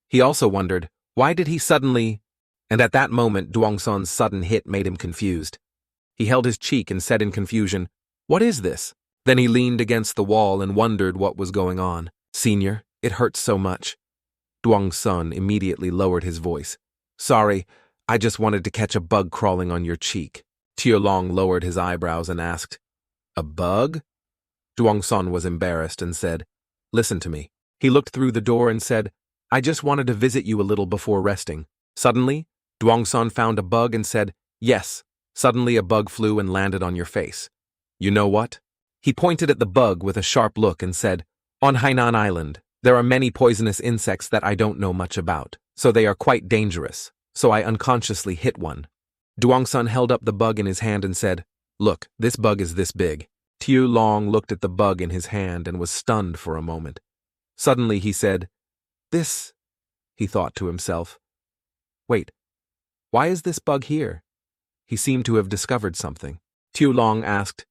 He also wondered, why did he suddenly... And at that moment, Duongson's sudden hit made him confused. He held his cheek and said in confusion, "What is this?" Then he leaned against the wall and wondered what was going on. "Senior, it hurts so much." Duongson immediately lowered his voice. "Sorry, I just wanted to catch a bug crawling on your cheek." Tiulong lowered his eyebrows and asked, "A bug?" Duongson was embarrassed and said, "Listen to me." He looked through the door and said, "I just wanted to visit you a little before resting." Suddenly, Duongson found a bug and said, "Yes." Suddenly a bug flew and landed on your face. "You know what?" He pointed at the bug with a sharp look and said, "On Hainan Island, there are many poisonous insects that I don't know much about, so they are quite dangerous, so I unconsciously hit one." Duongson held up the bug in his hand and said, "Look, this bug is this big." Tiulong looked at the bug in his hand and was stunned for a moment. Suddenly he said, "This," he thought to himself. "Wait, why is this bug here?" He seemed to have discovered something. Tiulong asked,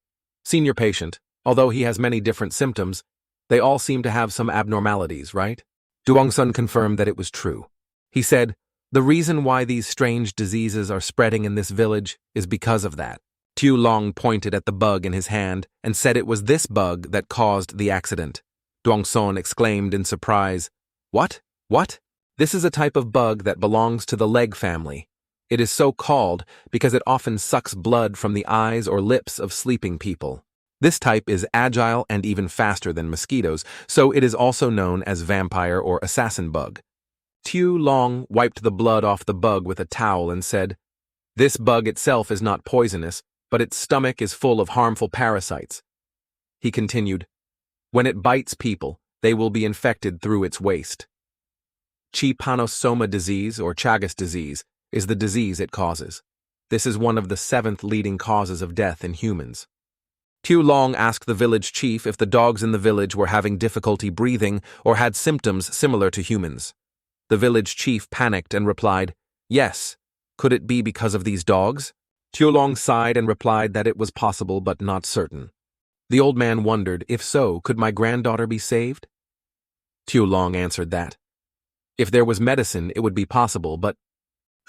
"Senior patient, although he has many different symptoms, they all seem to have some abnormalities, right?" Duongson confirmed that it was true. He said, "The reason why these strange diseases are spreading in this village is because of that." Tiulong pointed at the bug in his hand and said it was this bug that caused the accident. Duongson exclaimed in surprise, "What? What?" "This is a type of bug that belongs to the leg family. It is so called because it often sucks blood from the eyes or lips of sleeping people. This type is agile and even faster than mosquitoes, so it is also known as vampire or assassin bug." Tiulong wiped the blood off the bug with a towel and said, "This bug itself is not poisonous, but its stomach is full of harmful parasites." He continued, "When it bites people, they will be infected through its waste. Trypanosoma disease or Chagas disease is the disease it causes. This is one of the 7th leading causes of death in humans." Tiulong asked the village chief if the dogs in the village were having difficulty breathing or had symptoms similar to humans. The village chief panicked and replied, "Yes. Could it be because of these dogs?" Tiulong sighed and replied that it was possible but not certain. The old man wondered, if so, could my granddaughter be saved? Tiulong answered that, if there was medicine, it would be possible, but...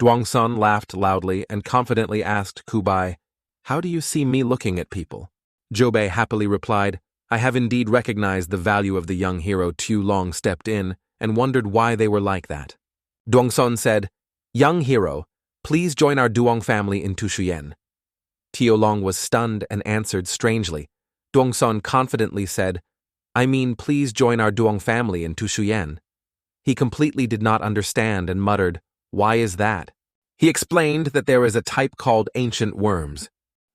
Duongson laughed loudly and confidently asked Kubai, "How do you see me looking at people?" Jobei happily replied, "I have indeed recognized the value of the young hero." Tiulong stepped in and wondered why they were like that. Duongson said, "Young hero, please join our Duong family in Tushuyen." Tiulong was stunned and answered strangely. Duongson confidently said, "I mean, please join our Duong family in Tushuyen." He completely did not understand and muttered, "Why is that?" He explained that there is a type called ancient worms.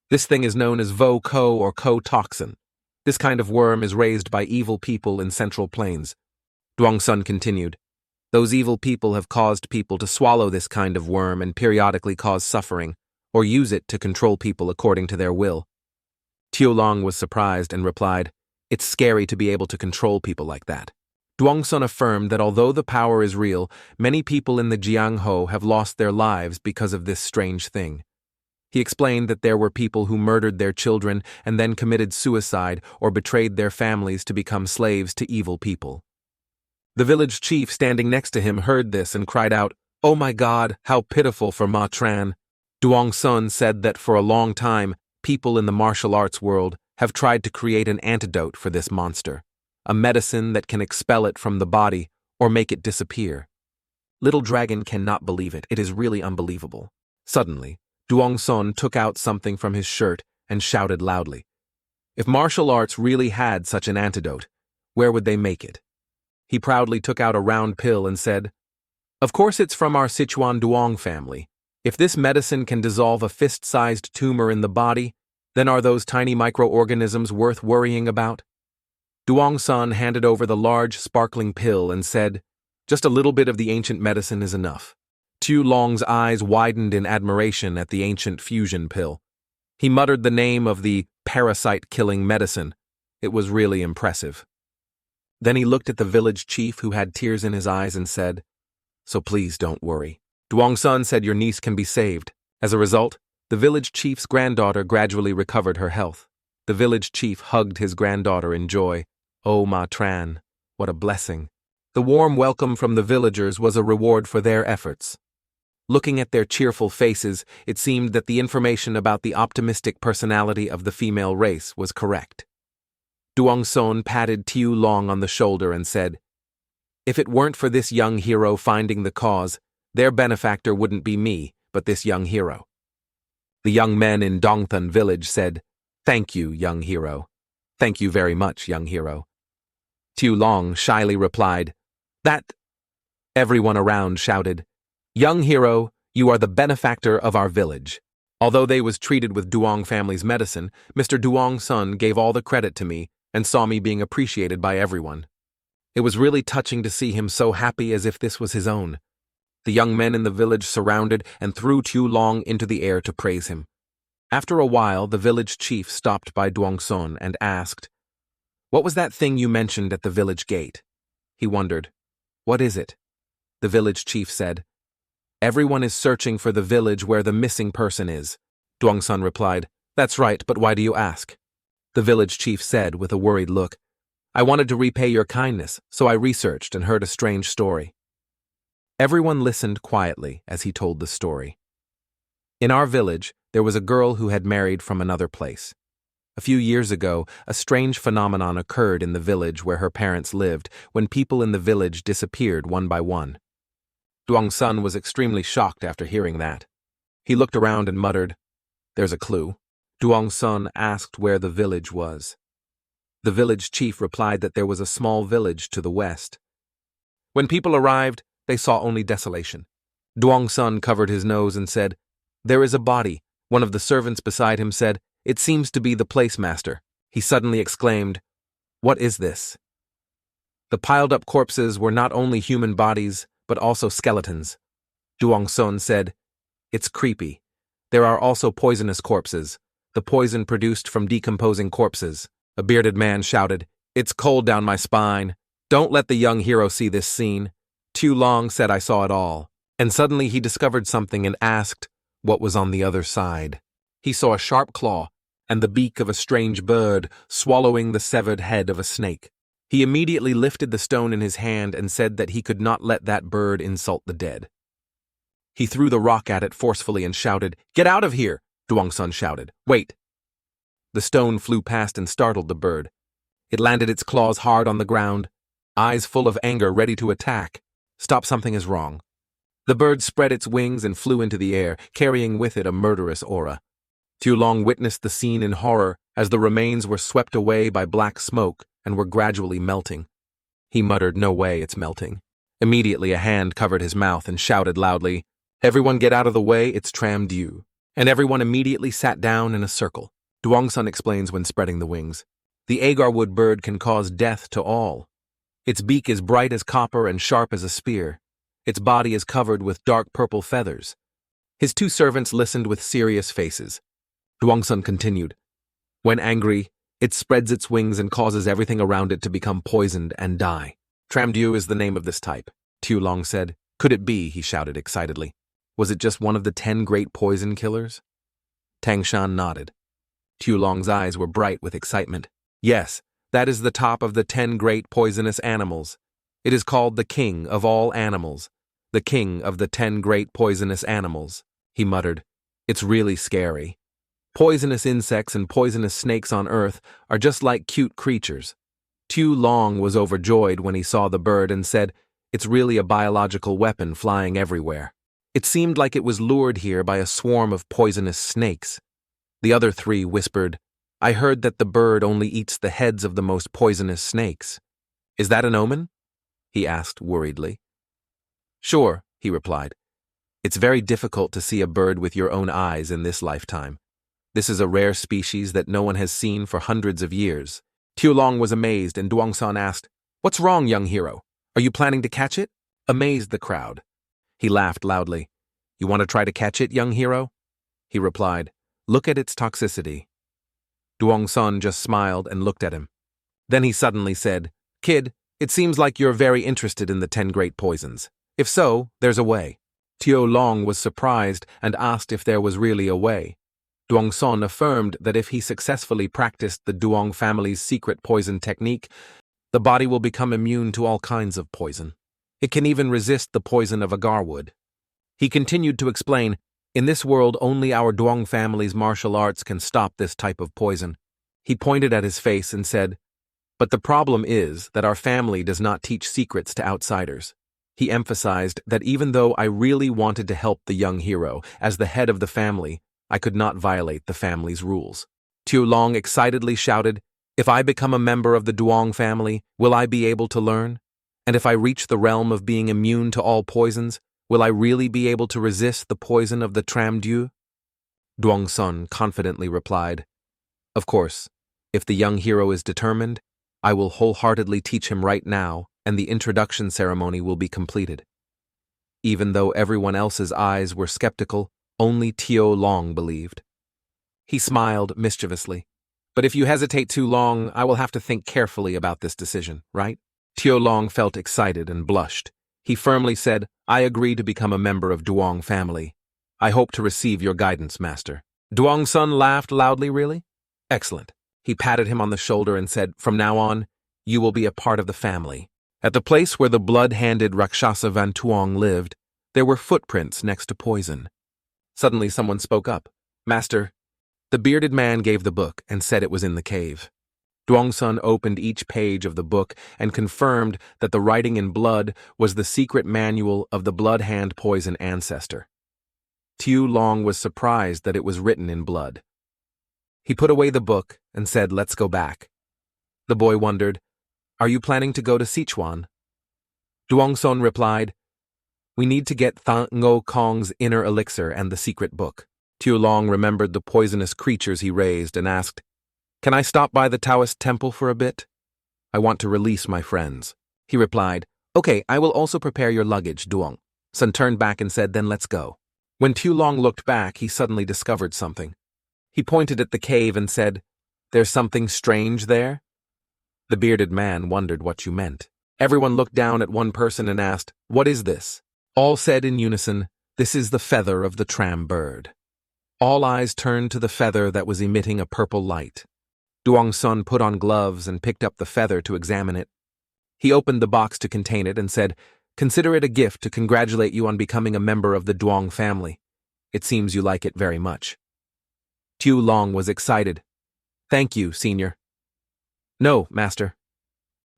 This thing is known as Vo-Ko or Ko-toxin. This kind of worm is raised by evil people in Central Plains. Duongson continued, "Those evil people have caused people to swallow this kind of worm and periodically cause suffering, or use it to control people according to their will." Tiulong was surprised and replied, "It's scary to be able to control people like that." Duongson affirmed that although the power is real, many people in the Jiangho have lost their lives because of this strange thing. He explained that there were people who murdered their children and then committed suicide or betrayed their families to become slaves to evil people. The village chief standing next to him heard this and cried out, "Oh my God, how pitiful for Ma Tran." Duongson said that for a long time, people in the martial arts world have tried to create an antidote for this monster, a medicine that can expel it from the body or make it disappear. Little Dragon cannot believe it. It is really unbelievable. Suddenly, Duongson took out something from his shirt and shouted loudly, "If martial arts really had such an antidote, where would they make it?" He proudly took out a round pill and said, "Of course it's from our Sichuan Duong family. If this medicine can dissolve a fist-sized tumor in the body, then are those tiny microorganisms worth worrying about?" Duongson handed over the large, sparkling pill and said, "Just a little bit of the ancient medicine is enough." Tiulong's eyes widened in admiration at the ancient fusion pill. He muttered the name of the parasite-killing medicine. It was really impressive. Then he looked at the village chief, who had tears in his eyes, and said, "So please don't worry. Duong-sun said your niece can be saved." As a result, the village chief's granddaughter gradually recovered her health. The village chief hugged his granddaughter in joy. "Oh, Ma Tran, what a blessing." The warm welcome from the villagers was a reward for their efforts. Looking at their cheerful faces, it seemed that the information about the optimistic personality of the female race was correct. Duong-sun patted Tiu Long on the shoulder and said, "If it weren't for this young hero finding the cause, their benefactor wouldn't be me, but this young hero." The young men in Dongthun village said, "Thank you, young hero. Thank you very much, young hero." Tiu Long shyly replied, "That..." Everyone around shouted, "Young hero, you are the benefactor of our village." Although they was treated with Duong family's medicine, Mr. Duong-sun gave all the credit to me and saw me being appreciated by everyone. It was really touching to see him so happy, as if this was his own. The young men in the village surrounded and threw Tiu Long into the air to praise him. After a while, the village chief stopped by Duong-sun and asked, "What was that thing you mentioned at the village gate?" He wondered, "What is it?" The village chief said, "Everyone is searching for the village where the missing person is." Duong-sun replied, "That's right, but why do you ask?" The village chief said with a worried look, "I wanted to repay your kindness, so I researched and heard a strange story." Everyone listened quietly as he told the story. In our village, there was a girl who had married from another place. A few years ago, a strange phenomenon occurred in the village where her parents lived, when people in the village disappeared one by one. Duong-sun was extremely shocked after hearing that. He looked around and muttered, "There's a clue." Duong-sun asked where the village was. The village chief replied that there was a small village to the west. When people arrived, they saw only desolation. Duong-sun covered his nose and said, "There is a body." One of the servants beside him said, "It seems to be the place master." He suddenly exclaimed, "What is this?" The piled-up corpses were not only human bodies, but also skeletons. Duong-sun said, "It's creepy. There are also poisonous corpses, the poison produced from decomposing corpses." A bearded man shouted, "It's cold down my spine. Don't let the young hero see this scene." Tiu Long said, "I saw it all." And suddenly he discovered something and asked what was on the other side. He saw a sharp claw and the beak of a strange bird swallowing the severed head of a snake. He immediately lifted the stone in his hand and said that he could not let that bird insult the dead. He threw the rock at it forcefully and shouted, "Get out of here!" Duong-sun shouted, "Wait!" The stone flew past and startled the bird. It landed its claws hard on the ground, eyes full of anger, ready to attack. "Stop, something is wrong." The bird spread its wings and flew into the air, carrying with it a murderous aura. Tiu Long witnessed the scene in horror as the remains were swept away by black smoke and were gradually melting. He muttered, "No way, it's melting." Immediately a hand covered his mouth and shouted loudly, "Everyone get out of the way, it's Tram Dew." And everyone immediately sat down in a circle. Duong-sun explains when spreading the wings. The agarwood bird can cause death to all. Its beak is bright as copper and sharp as a spear. Its body is covered with dark purple feathers. His two servants listened with serious faces. Duong-sun continued, "When angry, it spreads its wings and causes everything around it to become poisoned and die. Tramdew is the name of this type." Tiu Long said. "Could it be?" he shouted excitedly. "Was it just one of the 10 great poison killers?" Tang Shan nodded. Tiu Long's eyes were bright with excitement. "Yes, that is the top of the 10 great poisonous animals. It is called the king of all animals, the king of the 10 great poisonous animals," he muttered. "It's really scary. Poisonous insects and poisonous snakes on Earth are just like cute creatures." Tiu Long was overjoyed when he saw the bird and said, "It's really a biological weapon flying everywhere." It seemed like it was lured here by a swarm of poisonous snakes. The other 3 whispered, "I heard that the bird only eats the heads of the most poisonous snakes. Is that an omen?" he asked worriedly. "Sure," he replied. "It's very difficult to see a bird with your own eyes in this lifetime. This is a rare species that no one has seen for hundreds of years." Tiu Long was amazed, and Duong-sun asked, "What's wrong, young hero? Are you planning to catch it?" Amazed the crowd. He laughed loudly. "You want to try to catch it, young hero?" He replied, Look at its toxicity. Duong-sun just smiled and looked at him. Then he suddenly said, "Kid, it seems like you're very interested in the 10 great poisons. If so, there's a way." Tio Long was surprised and asked if there was really a way. Duong-sun affirmed that if he successfully practiced the Duong family's secret poison technique, the body will become immune to all kinds of poison. It can even resist the poison of agar wood. He continued to explain, in this world only our Duong family's martial arts can stop this type of poison. He pointed at his face and said, "But the problem is that our family does not teach secrets to outsiders." He emphasized that even though I really wanted to help the young hero, as the head of the family, I could not violate the family's rules. Tio Long excitedly shouted, "If I become a member of the Duong family, will I be able to learn? And if I reach the realm of being immune to all poisons, will I really be able to resist the poison of the Tram Dieu?" Duong-sun confidently replied, "Of course, if the young hero is determined, I will wholeheartedly teach him right now, and the introduction ceremony will be completed." Even though everyone else's eyes were skeptical, only Tio Long believed. He smiled mischievously. "But if you hesitate too long, I will have to think carefully about this decision, right?" Tio Long felt excited and blushed. He firmly said, "I agree to become a member of Duong family. I hope to receive your guidance, master." Duong-sun laughed loudly. "Really? Excellent." He patted him on the shoulder and said, "From now on, you will be a part of the family." At the place where the blood-handed Rakshasa Van Tuong lived, there were footprints next to poison. Suddenly someone spoke up. "Master." The bearded man gave the book and said it was in the cave. Duong-sun opened each page of the book and confirmed that the writing in blood was the secret manual of the blood-hand poison ancestor. Tio Long was surprised that it was written in blood. He put away the book and said, "Let's go back." The boy wondered, "Are you planning to go to Sichuan?" Duong-sun replied, "We need to get Thang Ngo Kong's inner elixir and the secret book." Tio Long remembered the poisonous creatures he raised and asked, "Can I stop by the Taoist temple for a bit? I want to release my friends." He replied, "Okay, I will also prepare your luggage, Duong." Sun turned back and said, "Then let's go." When Tio Long looked back, he suddenly discovered something. He pointed at the cave and said, "There's something strange there?" The bearded man wondered what you meant. Everyone looked down at one person and asked, "What is this?" All said in unison, "This is the feather of the tram bird." All eyes turned to the feather that was emitting a purple light. Duong-sun put on gloves and picked up the feather to examine it. He opened the box to contain it and said, "Consider it a gift to congratulate you on becoming a member of the Duong family. It seems you like it very much." Tio Long was excited. "Thank you, senior." "No, master."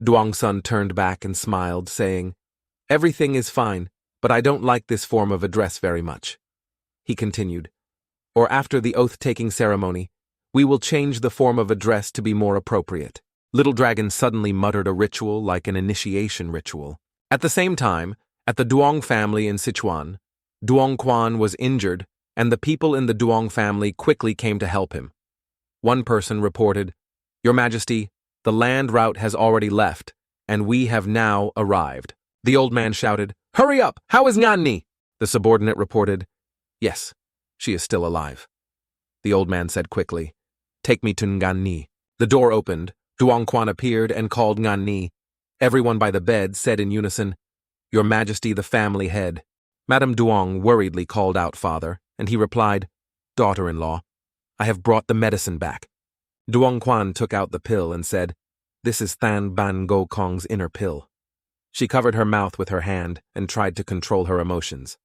Duong-sun turned back and smiled, saying, "Everything is fine, but I don't like this form of address very much." He continued, "Or after the oath-taking ceremony, we will change the form of address to be more appropriate." Little Dragon suddenly muttered a ritual like an initiation ritual. At the same time, at the Duong family in Sichuan, Duong Quan was injured, and the people in the Duong family quickly came to help him. One person reported, "Your Majesty, the land route has already left, and we have now arrived." The old man shouted, "Hurry up! How is Nganni?" The subordinate reported, "Yes, she is still alive." The old man said quickly, "Take me to Nganni." The door opened, Duong Quan appeared and called Nganni. Everyone by the bed said in unison, "Your Majesty the family head." Madame Duong worriedly called out father, and he replied, "Daughter-in-law, I have brought the medicine back." Duong Quan took out the pill and said, "This is Than Ban Go Kong's inner pill." She covered her mouth with her hand and tried to control her emotions.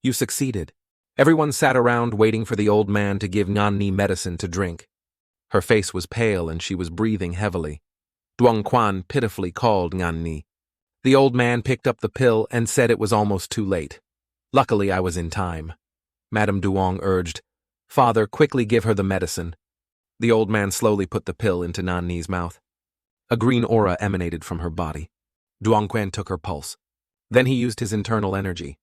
"You succeeded." Everyone sat around waiting for the old man to give Nganni medicine to drink. Her face was pale and she was breathing heavily. Duong Quan pitifully called Nganni. The old man picked up the pill and said it was almost too late. "Luckily I was in time." Madame Duong urged, "Father, quickly give her the medicine." The old man slowly put the pill into Nganni's mouth. A green aura emanated from her body. Duong Quan took her pulse. Then he used his internal energy.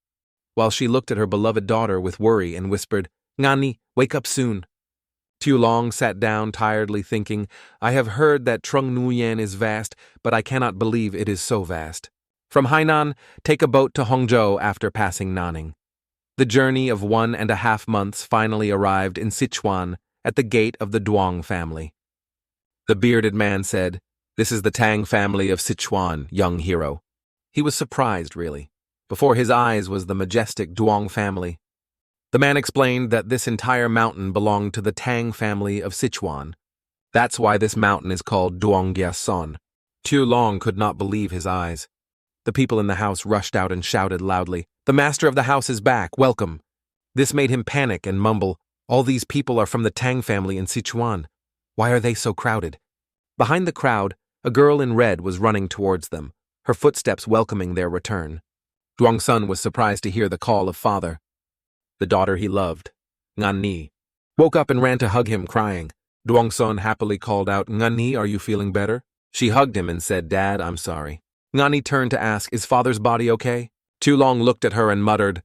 While she looked at her beloved daughter with worry and whispered, "Nganni, wake up soon." Tio Long sat down tiredly thinking, "I have heard that Trung Nguyen is vast, but I cannot believe it is so vast. From Hainan, take a boat to Hongzhou after passing Nanning." The journey of 1.5 months finally arrived in Sichuan at the gate of the Duong family. The bearded man said, "This is the Tang family of Sichuan, young hero." He was surprised, really. Before his eyes was the majestic Duong family. The man explained that this entire mountain belonged to the Tang family of Sichuan. That's why this mountain is called Duonggyeson. Tu Long could not believe his eyes. The people in the house rushed out and shouted loudly, "The master of the house is back, welcome!" This made him panic and mumble, "All these people are from the Tang family in Sichuan. Why are they so crowded?" Behind the crowd, a girl in red was running towards them, her footsteps welcoming their return. Duongsun was surprised to hear the call of father. The daughter he loved, Ngan Ni, woke up and ran to hug him, crying. Duongsun happily called out, "Ngan Ni, are you feeling better?" She hugged him and said, "Dad, I'm sorry." Ngan Ni turned to ask, "Is father's body okay?" Tu Long looked at her and muttered,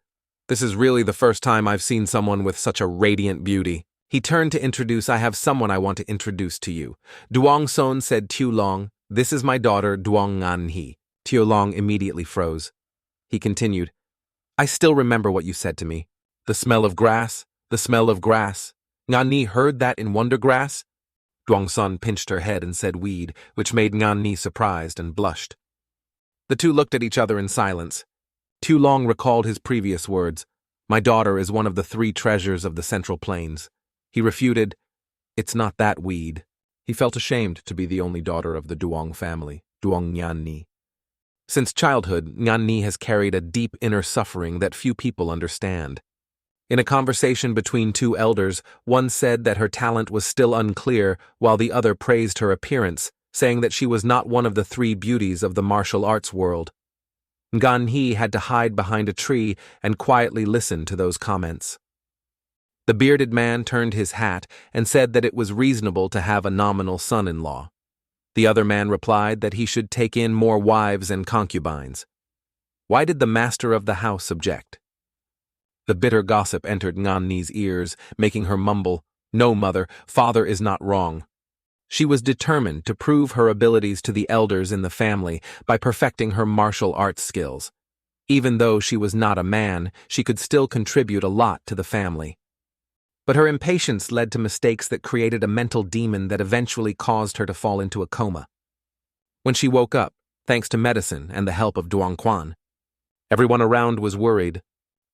"This is really the first time I've seen someone with such a radiant beauty." He turned to introduce, "I have someone I want to introduce to you." Duongsun said, "Tu Long, this is my daughter, Duong Ngan He." Tu Long immediately froze. He continued, "I still remember what you said to me. The smell of grass, the smell of grass. Ngan Ni heard that in Wondergrass?" Duongsun pinched her head and said weed, which made Ngan Ni surprised and blushed. The two looked at each other in silence. Tu Long recalled his previous words, "My daughter is one of the 3 treasures of the Central Plains." He refuted, "It's not that weed." He felt ashamed to be the only daughter of the Duong family, Duong Ngan Ni. Since childhood, Ngan Ni has carried a deep inner suffering that few people understand. In a conversation between 2 elders, one said that her talent was still unclear, while the other praised her appearance, saying that she was not one of the 3 beauties of the martial arts world. Ngan He had to hide behind a tree and quietly listen to those comments. The bearded man turned his hat and said that it was reasonable to have a nominal son-in-law. The other man replied that he should take in more wives and concubines. Why did the master of the house object? The bitter gossip entered Ngan Ni's ears, making her mumble, "No, mother, father is not wrong." She was determined to prove her abilities to the elders in the family by perfecting her martial arts skills. Even though she was not a man, she could still contribute a lot to the family. But her impatience led to mistakes that created a mental demon that eventually caused her to fall into a coma. When she woke up, thanks to medicine and the help of Duong Quan, everyone around was worried.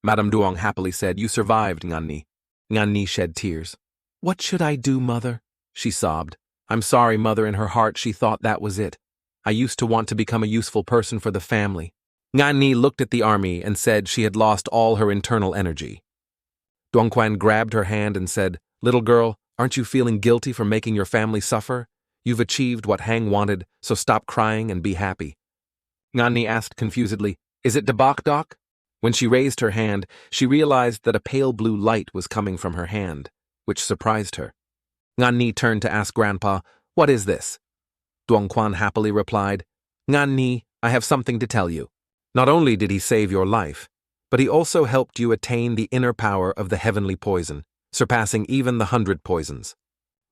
Madame Duong happily said, "You survived, Ngan Ni." Ngan Ni shed tears. "What should I do, mother?" she sobbed. "I'm sorry, mother." In her heart, she thought that was it. "I used to want to become a useful person for the family." Ngan Ni looked at the army and said she had lost all her internal energy. Duong Quan grabbed her hand and said, "Little girl, aren't you feeling guilty for making your family suffer? You've achieved what Hang wanted, so stop crying and be happy." Ngan Ni asked confusedly, "Is it Dabak Doc?" When she raised her hand, she realized that a pale blue light was coming from her hand, which surprised her. Ngan Ni turned to ask Grandpa, "What is this?" Duong Quan happily replied, "Ngan Ni, I have something to tell you. Not only did he save your life, but he also helped you attain the inner power of the heavenly poison, surpassing even the 100 poisons."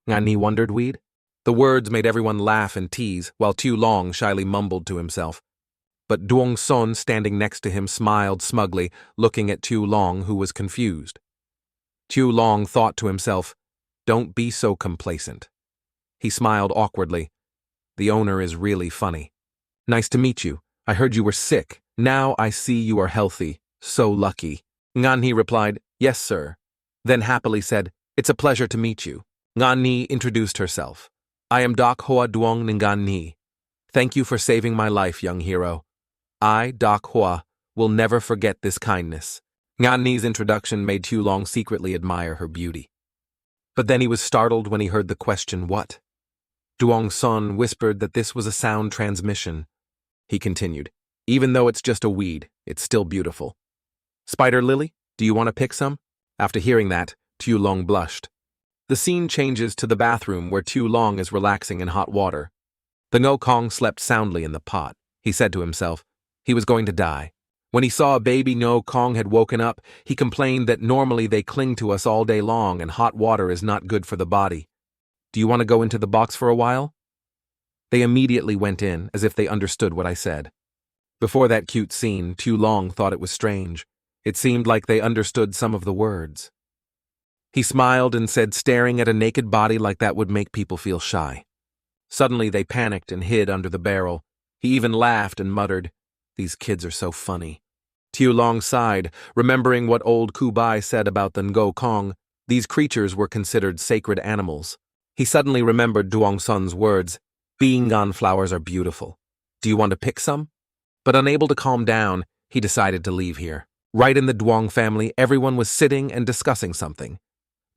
Ngan Ni wondered weed. The words made everyone laugh and tease, while Tu Long shyly mumbled to himself. But Duong Son, standing next to him, smiled smugly, looking at Tu Long, who was confused. Tu Long thought to himself, "Don't be so complacent." He smiled awkwardly. "The owner is really funny. Nice to meet you. I heard you were sick. Now I see you are healthy. So lucky." Ngan Ni replied, "Yes, sir." Then happily said, "It's a pleasure to meet you." Ngan Ni introduced herself. "I am Doc Hoa Duong Ngan Ni. Thank you for saving my life, young hero. I, Doc Hoa, will never forget this kindness." Ngan Ni's introduction made Tu Long secretly admire her beauty. But then he was startled when he heard the question, "What?" Duong Son whispered that this was a sound transmission. He continued, "Even though it's just a weed, it's still beautiful. Spider Lily, do you want to pick some?" After hearing that, Tu Long blushed. The scene changes to the bathroom where Tu Long is relaxing in hot water. The Ngo Kong slept soundly in the pot. He said to himself, he was going to die. When he saw a baby Ngo Kong had woken up, he complained that normally they cling to us all day long and hot water is not good for the body. "Do you want to go into the box for a while?" They immediately went in, as if they understood what I said. Before that cute scene, Tu Long thought it was strange. It seemed like they understood some of the words. He smiled and said staring at a naked body like that would make people feel shy. Suddenly they panicked and hid under the barrel. He even laughed and muttered, "These kids are so funny." Tiulong sighed, remembering what old Kubai said about the Ngo Kong. These creatures were considered sacred animals. He suddenly remembered Duong Sun's words, "Biengan flowers are beautiful. Do you want to pick some?" But unable to calm down, he decided to leave here. Right in the Duong family, everyone was sitting and discussing something.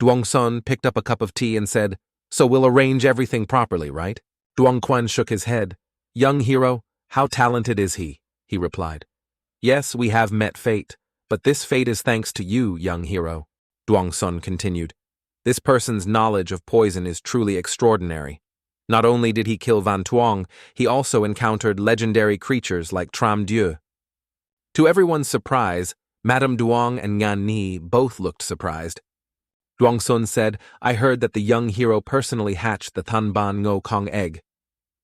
Duong Sun picked up a cup of tea and said, "So we'll arrange everything properly, right?" Duong Quan shook his head. "Young hero, how talented is he?" he replied. "Yes, we have met fate, but this fate is thanks to you, young hero," Duong Sun continued. "This person's knowledge of poison is truly extraordinary. Not only did he kill Van Tuong, he also encountered legendary creatures like Tram Dieu." To everyone's surprise, Madame Duong and Ngan Ni both looked surprised. Duong Sun said, "I heard that the young hero personally hatched the Tanban Ngo Kong egg."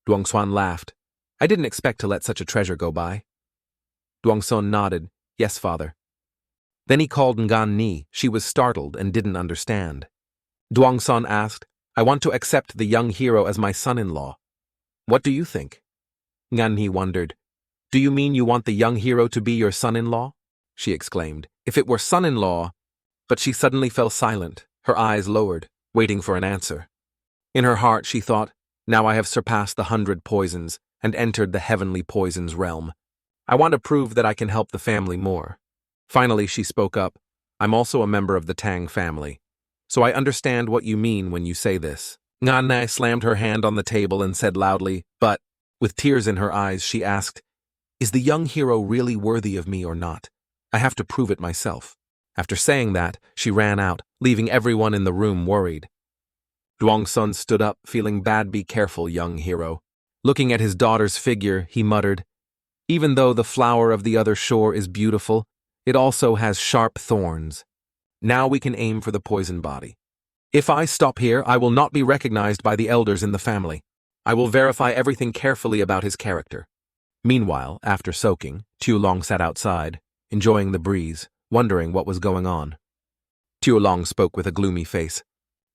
Duong Xuan laughed. "I didn't expect to let such a treasure go by." Duong Sun nodded, "Yes, father." Then he called Ngan Ni. She was startled and didn't understand. Duong Sun asked, "I want to accept the young hero as my son-in-law. What do you think?" Ngan Ni wondered. "Do you mean you want the young hero to be your son-in-law?" she exclaimed. "If it were son-in-law—" But she suddenly fell silent, her eyes lowered, waiting for an answer. In her heart she thought, "Now I have surpassed the 100 poisons and entered the heavenly poisons realm. I want to prove that I can help the family more." Finally she spoke up, "I'm also a member of the Tang family, so I understand what you mean when you say this." Ngan Nai slammed her hand on the table and said loudly, "But," with tears in her eyes, she asked, "Is the young hero really worthy of me or not? I have to prove it myself." After saying that, she ran out, leaving everyone in the room worried. Duong Sun stood up, feeling bad. "Be careful, young hero." Looking at his daughter's figure, he muttered, "Even though the flower of the other shore is beautiful, it also has sharp thorns. Now we can aim for the poison body. If I stop here, I will not be recognized by the elders in the family. I will verify everything carefully about his character." Meanwhile, after soaking, Tiulong sat outside, enjoying the breeze, wondering what was going on. Tiulong spoke with a gloomy face.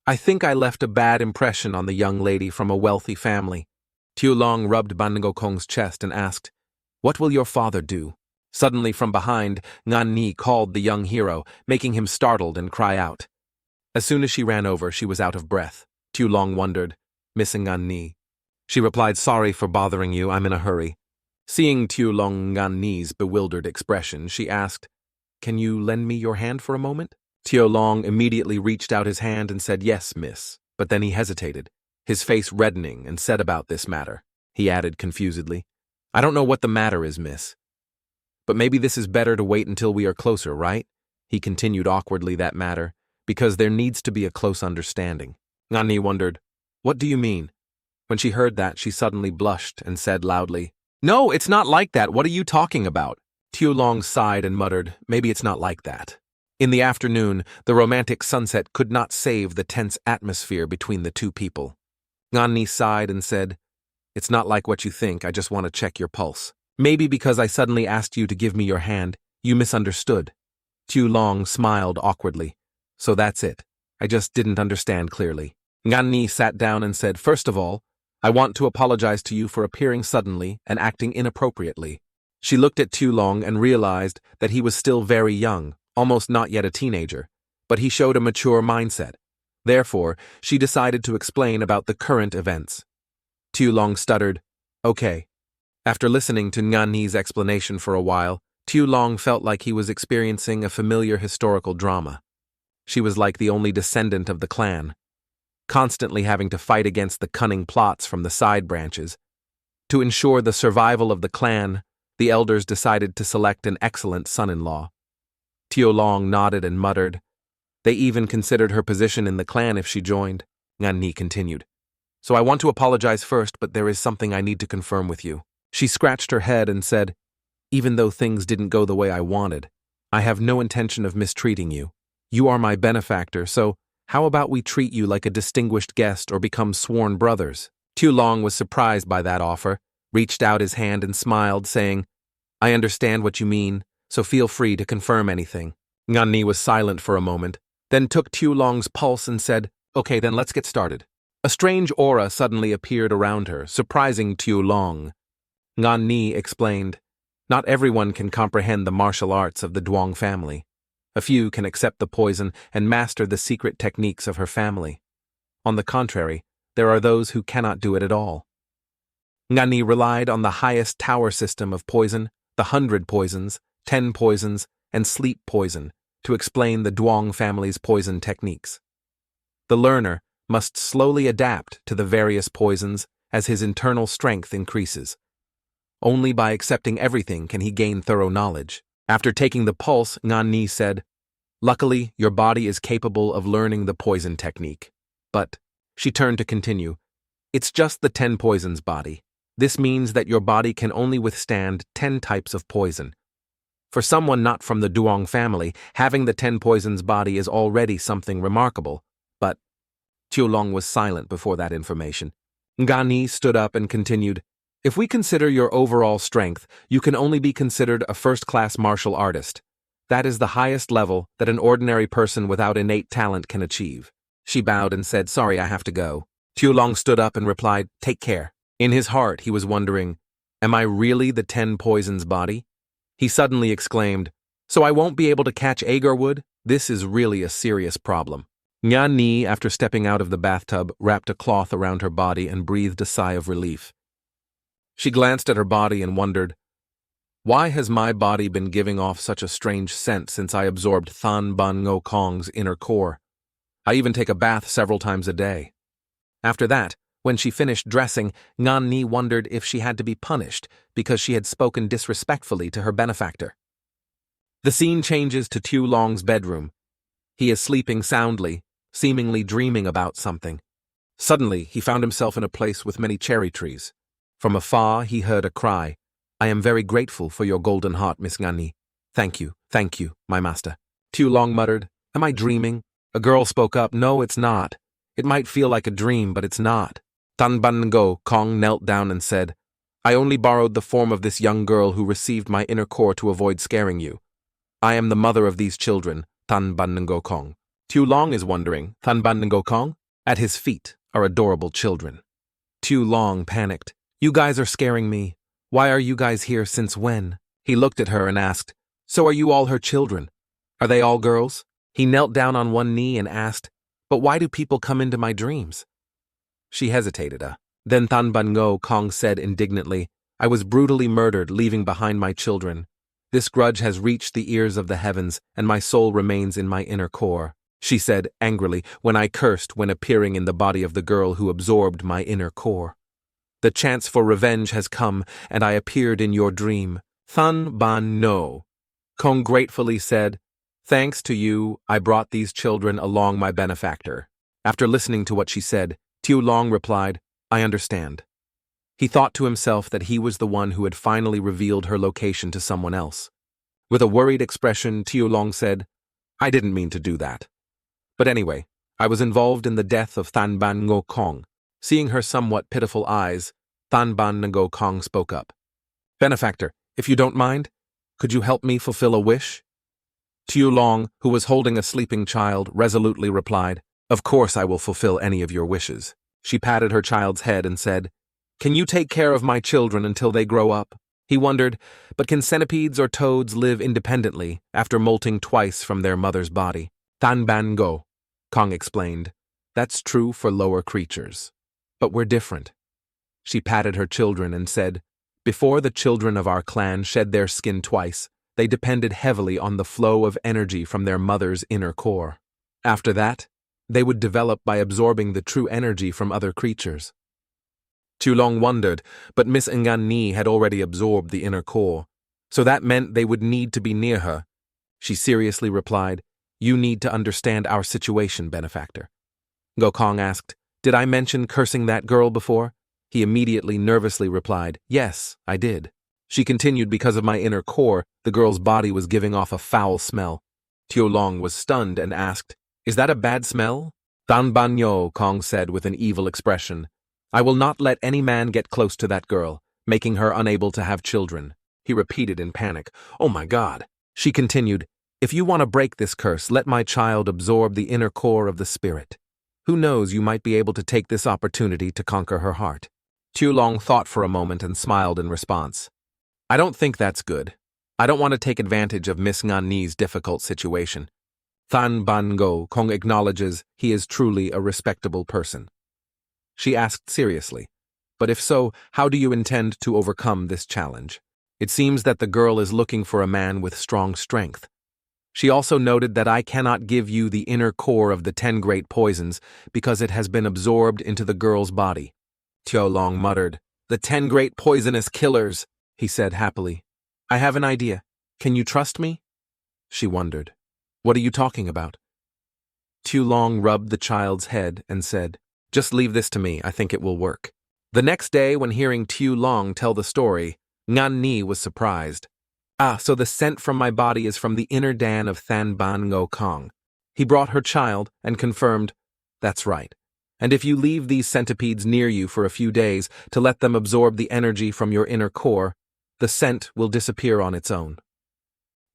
"I think I left a bad impression on the young lady from a wealthy family." Tiulong rubbed Ban Ngo Kong's chest and asked, "What will your father do?" Suddenly from behind, Ngan Ni called the young hero, making him startled and cry out. As soon as she ran over, she was out of breath. Tiulong wondered, "Missing Ngan Ni?" She replied, "Sorry for bothering you, I'm in a hurry." Seeing Tiulong Ngan Ni's bewildered expression, she asked, "Can you lend me your hand for a moment?" Tiulong immediately reached out his hand and said, "Yes, miss," but then he hesitated, his face reddening, and said about this matter. He added confusedly, "I don't know what the matter is, miss. But maybe this is better to wait until we are closer, right?" He continued awkwardly, "That matter, because there needs to be a close understanding." Ngan Ni wondered, "What do you mean?" When she heard that, she suddenly blushed and said loudly, "No, it's not like that. What are you talking about?" Tiulong sighed and muttered, "Maybe it's not like that." In the afternoon, the romantic sunset could not save the tense atmosphere between the two people. Ngan Ni sighed and said, "It's not like what you think. I just want to check your pulse. Maybe because I suddenly asked you to give me your hand, you misunderstood." Tiulong smiled awkwardly. "So that's it. I just didn't understand clearly." Ngan Ni sat down and said, "First of all, I want to apologize to you for appearing suddenly and acting inappropriately." She looked at Tiulong and realized that he was still very young, almost not yet a teenager, but he showed a mature mindset. Therefore, she decided to explain about the current events. Tiulong stuttered, "Okay." After listening to Ngan Ni's explanation for a while, Tiulong felt like he was experiencing a familiar historical drama. She was like the only descendant of the clan, constantly having to fight against the cunning plots from the side branches. To ensure the survival of the clan, the elders decided to select an excellent son-in-law. Tiulong nodded and muttered. They even considered her position in the clan if she joined. Ngan Ni continued, "So I want to apologize first, but there is something I need to confirm with you." She scratched her head and said, "Even though things didn't go the way I wanted, I have no intention of mistreating you. You are my benefactor, so how about we treat you like a distinguished guest or become sworn brothers?" Tiulong was surprised by that offer, reached out his hand and smiled, saying, "I understand what you mean, so feel free to confirm anything. Ngan Ni was silent for a moment, then took Tu Long's pulse and said, Okay, then let's get started. A strange aura suddenly appeared around her, surprising Tu Long. Ngan Ni explained, Not everyone can comprehend the martial arts of the Duong family. A few can accept the poison and master the secret techniques of her family. On the contrary, there are those who cannot do it at all. Ngan Ni relied on the highest tower system of poison, the 100 poisons, 10 poisons, and sleep poison, to explain the Duong family's poison techniques. The learner must slowly adapt to the various poisons as his internal strength increases. Only by accepting everything can he gain thorough knowledge. After taking the pulse, Ngan Ni said, Luckily, your body is capable of learning the poison technique. But, she turned to continue, it's just the 10 poisons body. This means that your body can only withstand 10 types of poison. For someone not from the Duong family, having the 10 poisons body is already something remarkable. But Tu Long was silent before that information. Ngan Ni stood up and continued, If we consider your overall strength, you can only be considered a first-class martial artist. That is the highest level that an ordinary person without innate talent can achieve. She bowed and said, Sorry, I have to go. Tu Long stood up and replied, Take care. In his heart, he was wondering, Am I really the 10 poisons body? He suddenly exclaimed, So I won't be able to catch agarwood? This is really a serious problem. Ngan Ni, after stepping out of the bathtub, wrapped a cloth around her body and breathed a sigh of relief. She glanced at her body and wondered, Why has my body been giving off such a strange scent since I absorbed Than Ban Ngo Kong's inner core? I even take a bath several times a day. After that, when she finished dressing, Ngan Ni wondered if she had to be punished because she had spoken disrespectfully to her benefactor. The scene changes to Tu Long's bedroom. He is sleeping soundly, seemingly dreaming about something. Suddenly, he found himself in a place with many cherry trees. From afar, he heard a cry, I am very grateful for your golden heart, Miss Ngan Ni. Thank you, my master. Tu Long muttered, Am I dreaming? A girl spoke up, No, it's not. It might feel like a dream, but it's not. Than Ban Ngo Kong knelt down and said, I only borrowed the form of this young girl who received my inner core to avoid scaring you. I am the mother of these children, Than Ban Ngo Kong. Tu Long is wondering, Than Ban Ngo Kong? At his feet are adorable children. Tu Long panicked. You guys are scaring me. Why are you guys here since when? He looked at her and asked, So are you all her children? Are they all girls? He knelt down on one knee and asked, But why do people come into my dreams? She hesitated. Then Than Ban Ngo Kong said indignantly, I was brutally murdered, leaving behind my children. This grudge has reached the ears of the heavens, and my soul remains in my inner core. She said angrily, when I cursed when appearing in the body of the girl who absorbed my inner core. The chance for revenge has come, and I appeared in your dream. Than Ban Ngo Kong gratefully said, Thanks to you, I brought these children along my benefactor. After listening to what she said, Tu Long replied, I understand. He thought to himself that he was the one who had finally revealed her location to someone else. With a worried expression, Tu Long said, I didn't mean to do that. But anyway, I was involved in the death of Than Ban Ngo Kong. Seeing her somewhat pitiful eyes, Than Ban Ngo Kong spoke up. Benefactor, if you don't mind, could you help me fulfill a wish? Tu Long, who was holding a sleeping child, resolutely replied, Of course I will fulfill any of your wishes. She patted her child's head and said, Can you take care of my children until they grow up? He wondered, but can centipedes or toads live independently after molting twice from their mother's body? Than Ban Ngo Kong explained, That's true for lower creatures. But we're different. She patted her children and said, Before the children of our clan shed their skin twice, they depended heavily on the flow of energy from their mother's inner core. After that, they would develop by absorbing the true energy from other creatures. Tu Long wondered, but Miss Ngan Ni had already absorbed the inner core, so that meant they would need to be near her. She seriously replied, You need to understand our situation, benefactor. Ngo Kong asked, Did I mention cursing that girl before? He immediately nervously replied, Yes, I did. She continued, Because of my inner core, the girl's body was giving off a foul smell. Tu Long was stunned and asked, Is that a bad smell? Than Ban Ngo Kong said with an evil expression, I will not let any man get close to that girl, making her unable to have children. He repeated in panic, Oh my God. She continued, "If you want to break this curse, let my child absorb the inner core of the spirit. Who knows, you might be able to take this opportunity to conquer her heart." Tulong thought for a moment and smiled in response. "I don't think that's good. I don't want to take advantage of Miss Ngan Ni's difficult situation. Than Ban Go Kong acknowledges he is truly a respectable person." She asked seriously, "But if so, how do you intend to overcome this challenge? It seems that the girl is looking for a man with strong strength." She also noted that I cannot give you the inner core of the 10 great poisons because it has been absorbed into the girl's body. Tiolong muttered, "The 10 great poisonous killers," he said happily. "I have an idea. Can you trust me?" She wondered. "What are you talking about?" Tiolong rubbed the child's head and said, "Just leave this to me. I think it will work." The next day, when hearing Tiolong tell the story, Ngan Ni was surprised. "Ah, so the scent from my body is from the inner Dan of Than Ban Ngo Kong." He brought her child and confirmed, "That's right. And if you leave these centipedes near you for a few days to let them absorb the energy from your inner core, the scent will disappear on its own."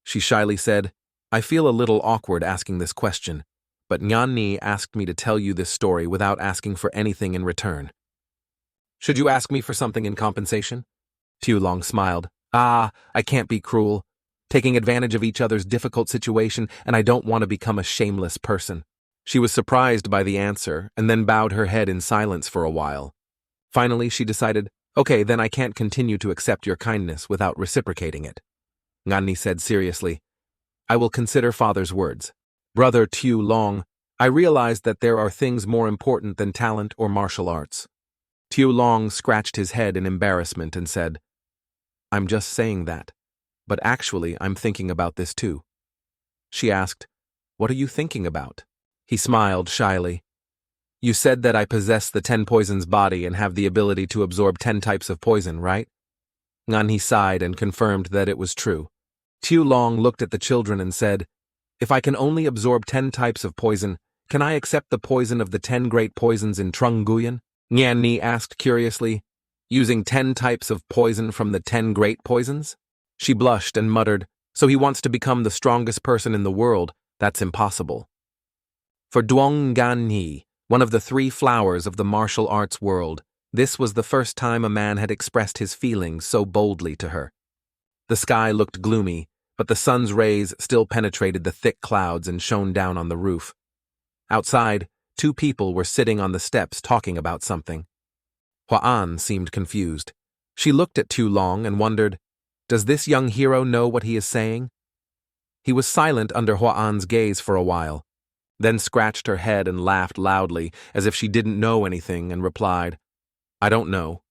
She shyly said, "I feel a little awkward asking this question, but Ngan Ni asked me to tell you this story without asking for anything in return." "Should you ask me for something in compensation?" Tiolong smiled. "Ah, I can't be cruel. Taking advantage of each other's difficult situation, and I don't want to become a shameless person." She was surprised by the answer and then bowed her head in silence for a while. Finally, she decided, "Okay, then I can't continue to accept your kindness without reciprocating it." Ngan Ni said seriously, "I will consider father's words. Brother Tiolong, I realize that there are things more important than talent or martial arts." Tiolong scratched his head in embarrassment and said, "I'm just saying that, but actually I'm thinking about this too." She asked, "What are you thinking about?" He smiled shyly. "You said that I possess the 10 poisons body and have the ability to absorb 10 types of poison, right?" Ngan Ni sighed and confirmed that it was true. Tiolong looked at the children and said, "If I can only absorb 10 types of poison, can I accept the poison of the 10 great poisons in Trung Nguyen?" Ngan Ni asked curiously, "Using 10 types of poison from the 10 great poisons?" She blushed and muttered, "So he wants to become the strongest person in the world. That's impossible." For Duong Gan Ni, one of the 3 flowers of the martial arts world, this was the first time a man had expressed his feelings so boldly to her. The sky looked gloomy, but the sun's rays still penetrated the thick clouds and shone down on the roof. Outside, 2 people were sitting on the steps talking about something. Hua-an seemed confused. She looked at Tiolong and wondered, does this young hero know what he is saying? He was silent under Hua-an's gaze for a while, then scratched her head and laughed loudly as if she didn't know anything and replied, "I don't know."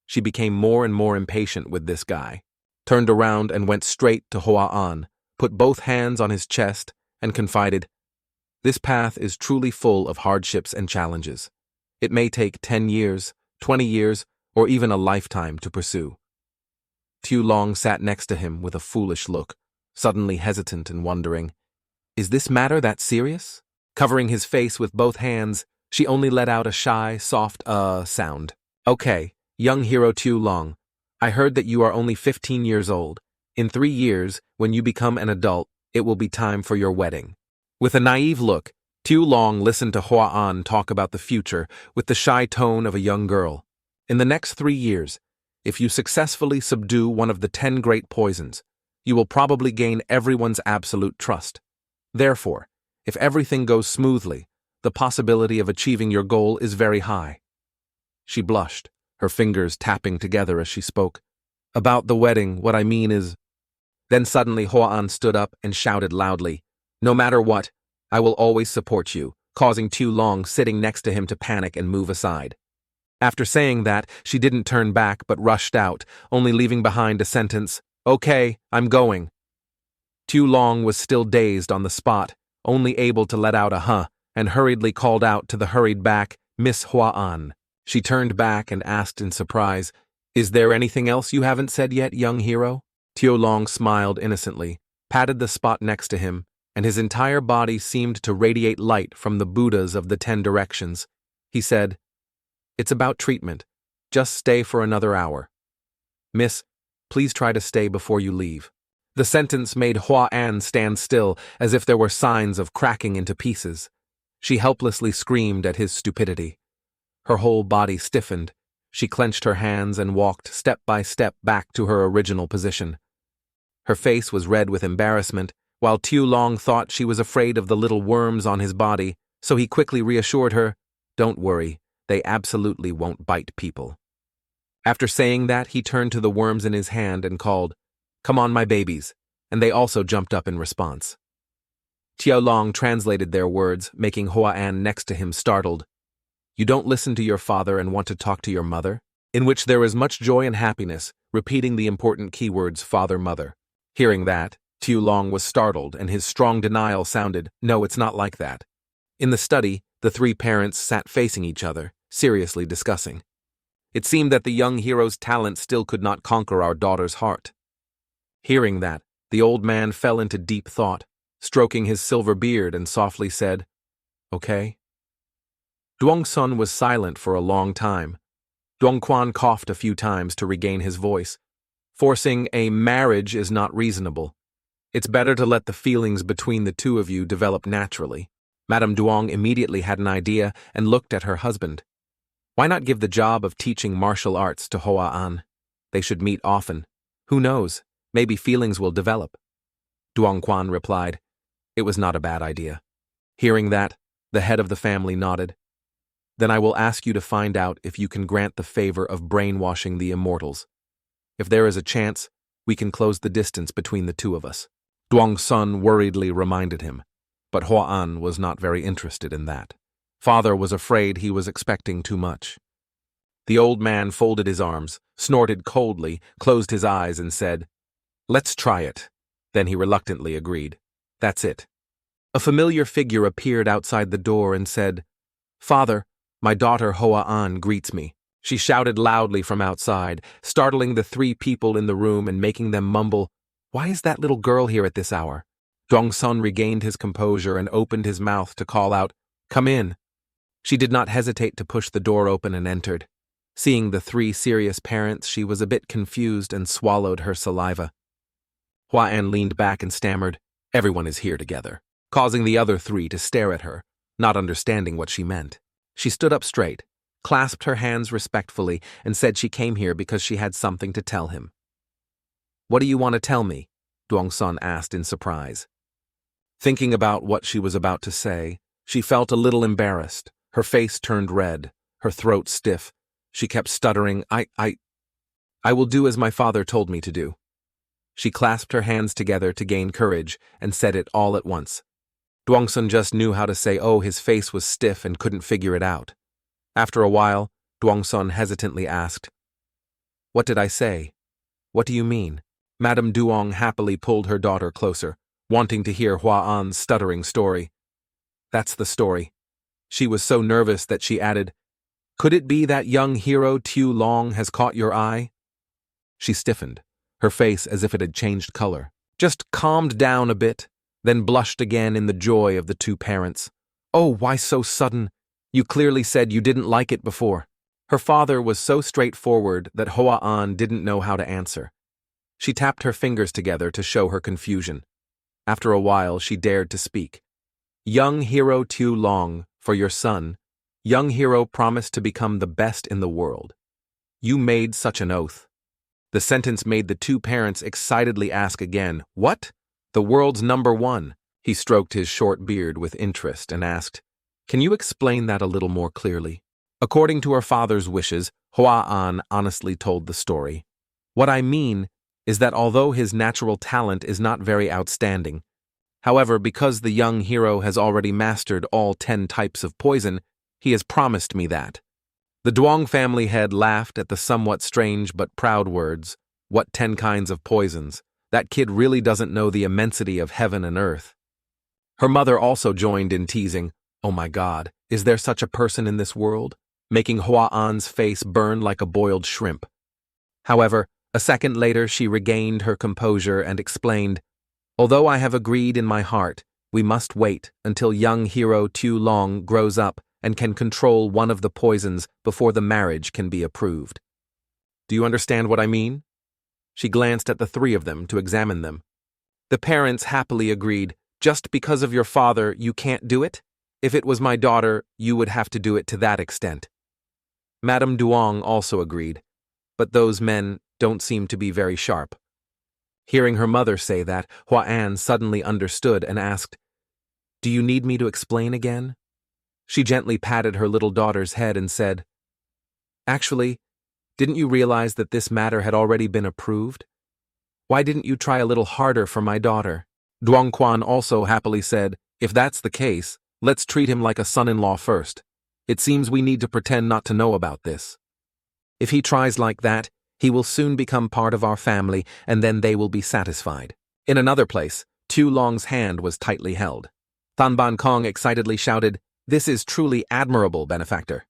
She became more and more impatient with this guy, turned around and went straight to Hua-an, put both hands on his chest, and confided, "This path is truly full of hardships and challenges. It may take 10 years, 20 years, or even a lifetime to pursue." Tiolong sat next to him with a foolish look, suddenly hesitant and wondering, is this matter that serious? Covering his face with both hands, she only let out a shy, soft sound. "Okay, young hero Tiolong, I heard that you are only 15 years old. In 3 years, when you become an adult, it will be time for your wedding." With a naive look, Tiolong listened to Hua-an talk about the future with the shy tone of a young girl. "In the next 3 years, if you successfully subdue one of the 10 great poisons, you will probably gain everyone's absolute trust. Therefore, if everything goes smoothly, the possibility of achieving your goal is very high." She blushed, her fingers tapping together as she spoke. "About the wedding, what I mean is—" Then suddenly Hua-an stood up and shouted loudly, "No matter what, I will always support you," causing Tiolong sitting next to him to panic and move aside. After saying that, she didn't turn back but rushed out, only leaving behind a sentence, "Okay, I'm going." Tiolong was still dazed on the spot, only able to let out a huh, and hurriedly called out to the hurried back, "Miss Hua-an." She turned back and asked in surprise, "Is there anything else you haven't said yet, young hero?" Tiolong smiled innocently, patted the spot next to him, and his entire body seemed to radiate light from the Buddhas of the 10 directions. He said, "It's about treatment. Just stay for another hour. Miss, please try to stay before you leave." The sentence made Hua An stand still, as if there were signs of cracking into pieces. She helplessly screamed at his stupidity. Her whole body stiffened. She clenched her hands and walked step by step back to her original position. Her face was red with embarrassment, while Tu Long thought she was afraid of the little worms on his body, so he quickly reassured her, "Don't worry, they absolutely won't bite people." After saying that, he turned to the worms in his hand and called, "Come on, my babies," and they also jumped up in response. Tiao Long translated their words, making Hua An next to him startled. "You don't listen to your father and want to talk to your mother?" In which there is much joy and happiness, repeating the important keywords father-mother. Hearing that, Tu Long was startled, and his strong denial sounded, "No, it's not like that." In the study, the three parents sat facing each other, seriously discussing. It seemed that the young hero's talent still could not conquer our daughter's heart. Hearing that, the old man fell into deep thought, stroking his silver beard and softly said, "Okay." Duongsun was silent for a long time. Duongquan coughed a few times to regain his voice. Forcing a marriage is not reasonable. It's better to let the feelings between the two of you develop naturally. Madame Duong immediately had an idea and looked at her husband. Why not give the job of teaching martial arts to Hoa An? They should meet often. Who knows? Maybe feelings will develop. Duongquan replied. It was not a bad idea. Hearing that, the head of the family nodded. Then I will ask you to find out if you can grant the favor of brainwashing the immortals. If there is a chance, we can close the distance between the two of us. Duongsun worriedly reminded him, but Hoa An was not very interested in that. Father was afraid he was expecting too much. The old man folded his arms, snorted coldly, closed his eyes, and said, "Let's try it." Then he reluctantly agreed. That's it. A familiar figure appeared outside the door and said, "Father, my daughter Hoa An greets me." She shouted loudly from outside, startling the three people in the room and making them mumble, "Why is that little girl here at this hour?" Dongsun regained his composure and opened his mouth to call out, "Come in." She did not hesitate to push the door open and entered. Seeing the three serious parents, she was a bit confused and swallowed her saliva. Hua An leaned back and stammered, "Everyone is here together," causing the other three to stare at her, not understanding what she meant. She stood up straight, clasped her hands respectfully, and said she came here because she had something to tell him. "What do you want to tell me?" Duongsun asked in surprise. Thinking about what she was about to say, she felt a little embarrassed. Her face turned red, her throat stiff. She kept stuttering, I will do as my father told me to do." She clasped her hands together to gain courage and said it all at once. Duongsun just knew how to say, "Oh," his face was stiff and couldn't figure it out. After a while, Duongsun hesitantly asked, "What did I say? What do you mean?" Madame Duong happily pulled her daughter closer, wanting to hear Hua An's stuttering story. That's the story. She was so nervous that she added, "Could it be that young hero Tu Long has caught your eye?" She stiffened, her face as if it had changed color, just calmed down a bit, then blushed again in the joy of the two parents. "Oh, why so sudden? You clearly said you didn't like it before." Her father was so straightforward that Hoa An didn't know how to answer. She tapped her fingers together to show her confusion. After a while, she dared to speak. "Young hero Tu Long, for your son, young hero promised to become the best in the world. You made such an oath." The sentence made the two parents excitedly ask again, "What? The world's #1. He stroked his short beard with interest and asked, "Can you explain that a little more clearly?" According to her father's wishes, Hoa An honestly told the story. "What I mean is that although his natural talent is not very outstanding, however, because the young hero has already mastered all 10 types of poison, he has promised me that." The Duong family head laughed at the somewhat strange but proud words, "What 10 kinds of poisons? That kid really doesn't know the immensity of heaven and earth." Her mother also joined in teasing, "Oh my God, is there such a person in this world?" making Hua An's face burn like a boiled shrimp. However, a second later she regained her composure and explained, "Although I have agreed in my heart, we must wait until young hero Tu Long grows up and can control one of the poisons before the marriage can be approved." Do you understand what I mean? She glanced at the three of them to examine them. The parents happily agreed, "Just because of your father, you can't do it? If it was my daughter, you would have to do it to that extent." Madame Duong also agreed, but those men don't seem to be very sharp. Hearing her mother say that, Hua An suddenly understood and asked, "Do you need me to explain again?" She gently patted her little daughter's head and said, "Actually, didn't you realize that this matter had already been approved? Why didn't you try a little harder for my daughter?" Duong Quan also happily said, "If that's the case, let's treat him like a son-in-law first. It seems we need to pretend not to know about this. If he tries like that, he will soon become part of our family, and then they will be satisfied." In another place, Tu Long's hand was tightly held. Tan Ban Kong excitedly shouted, "This is truly admirable, benefactor.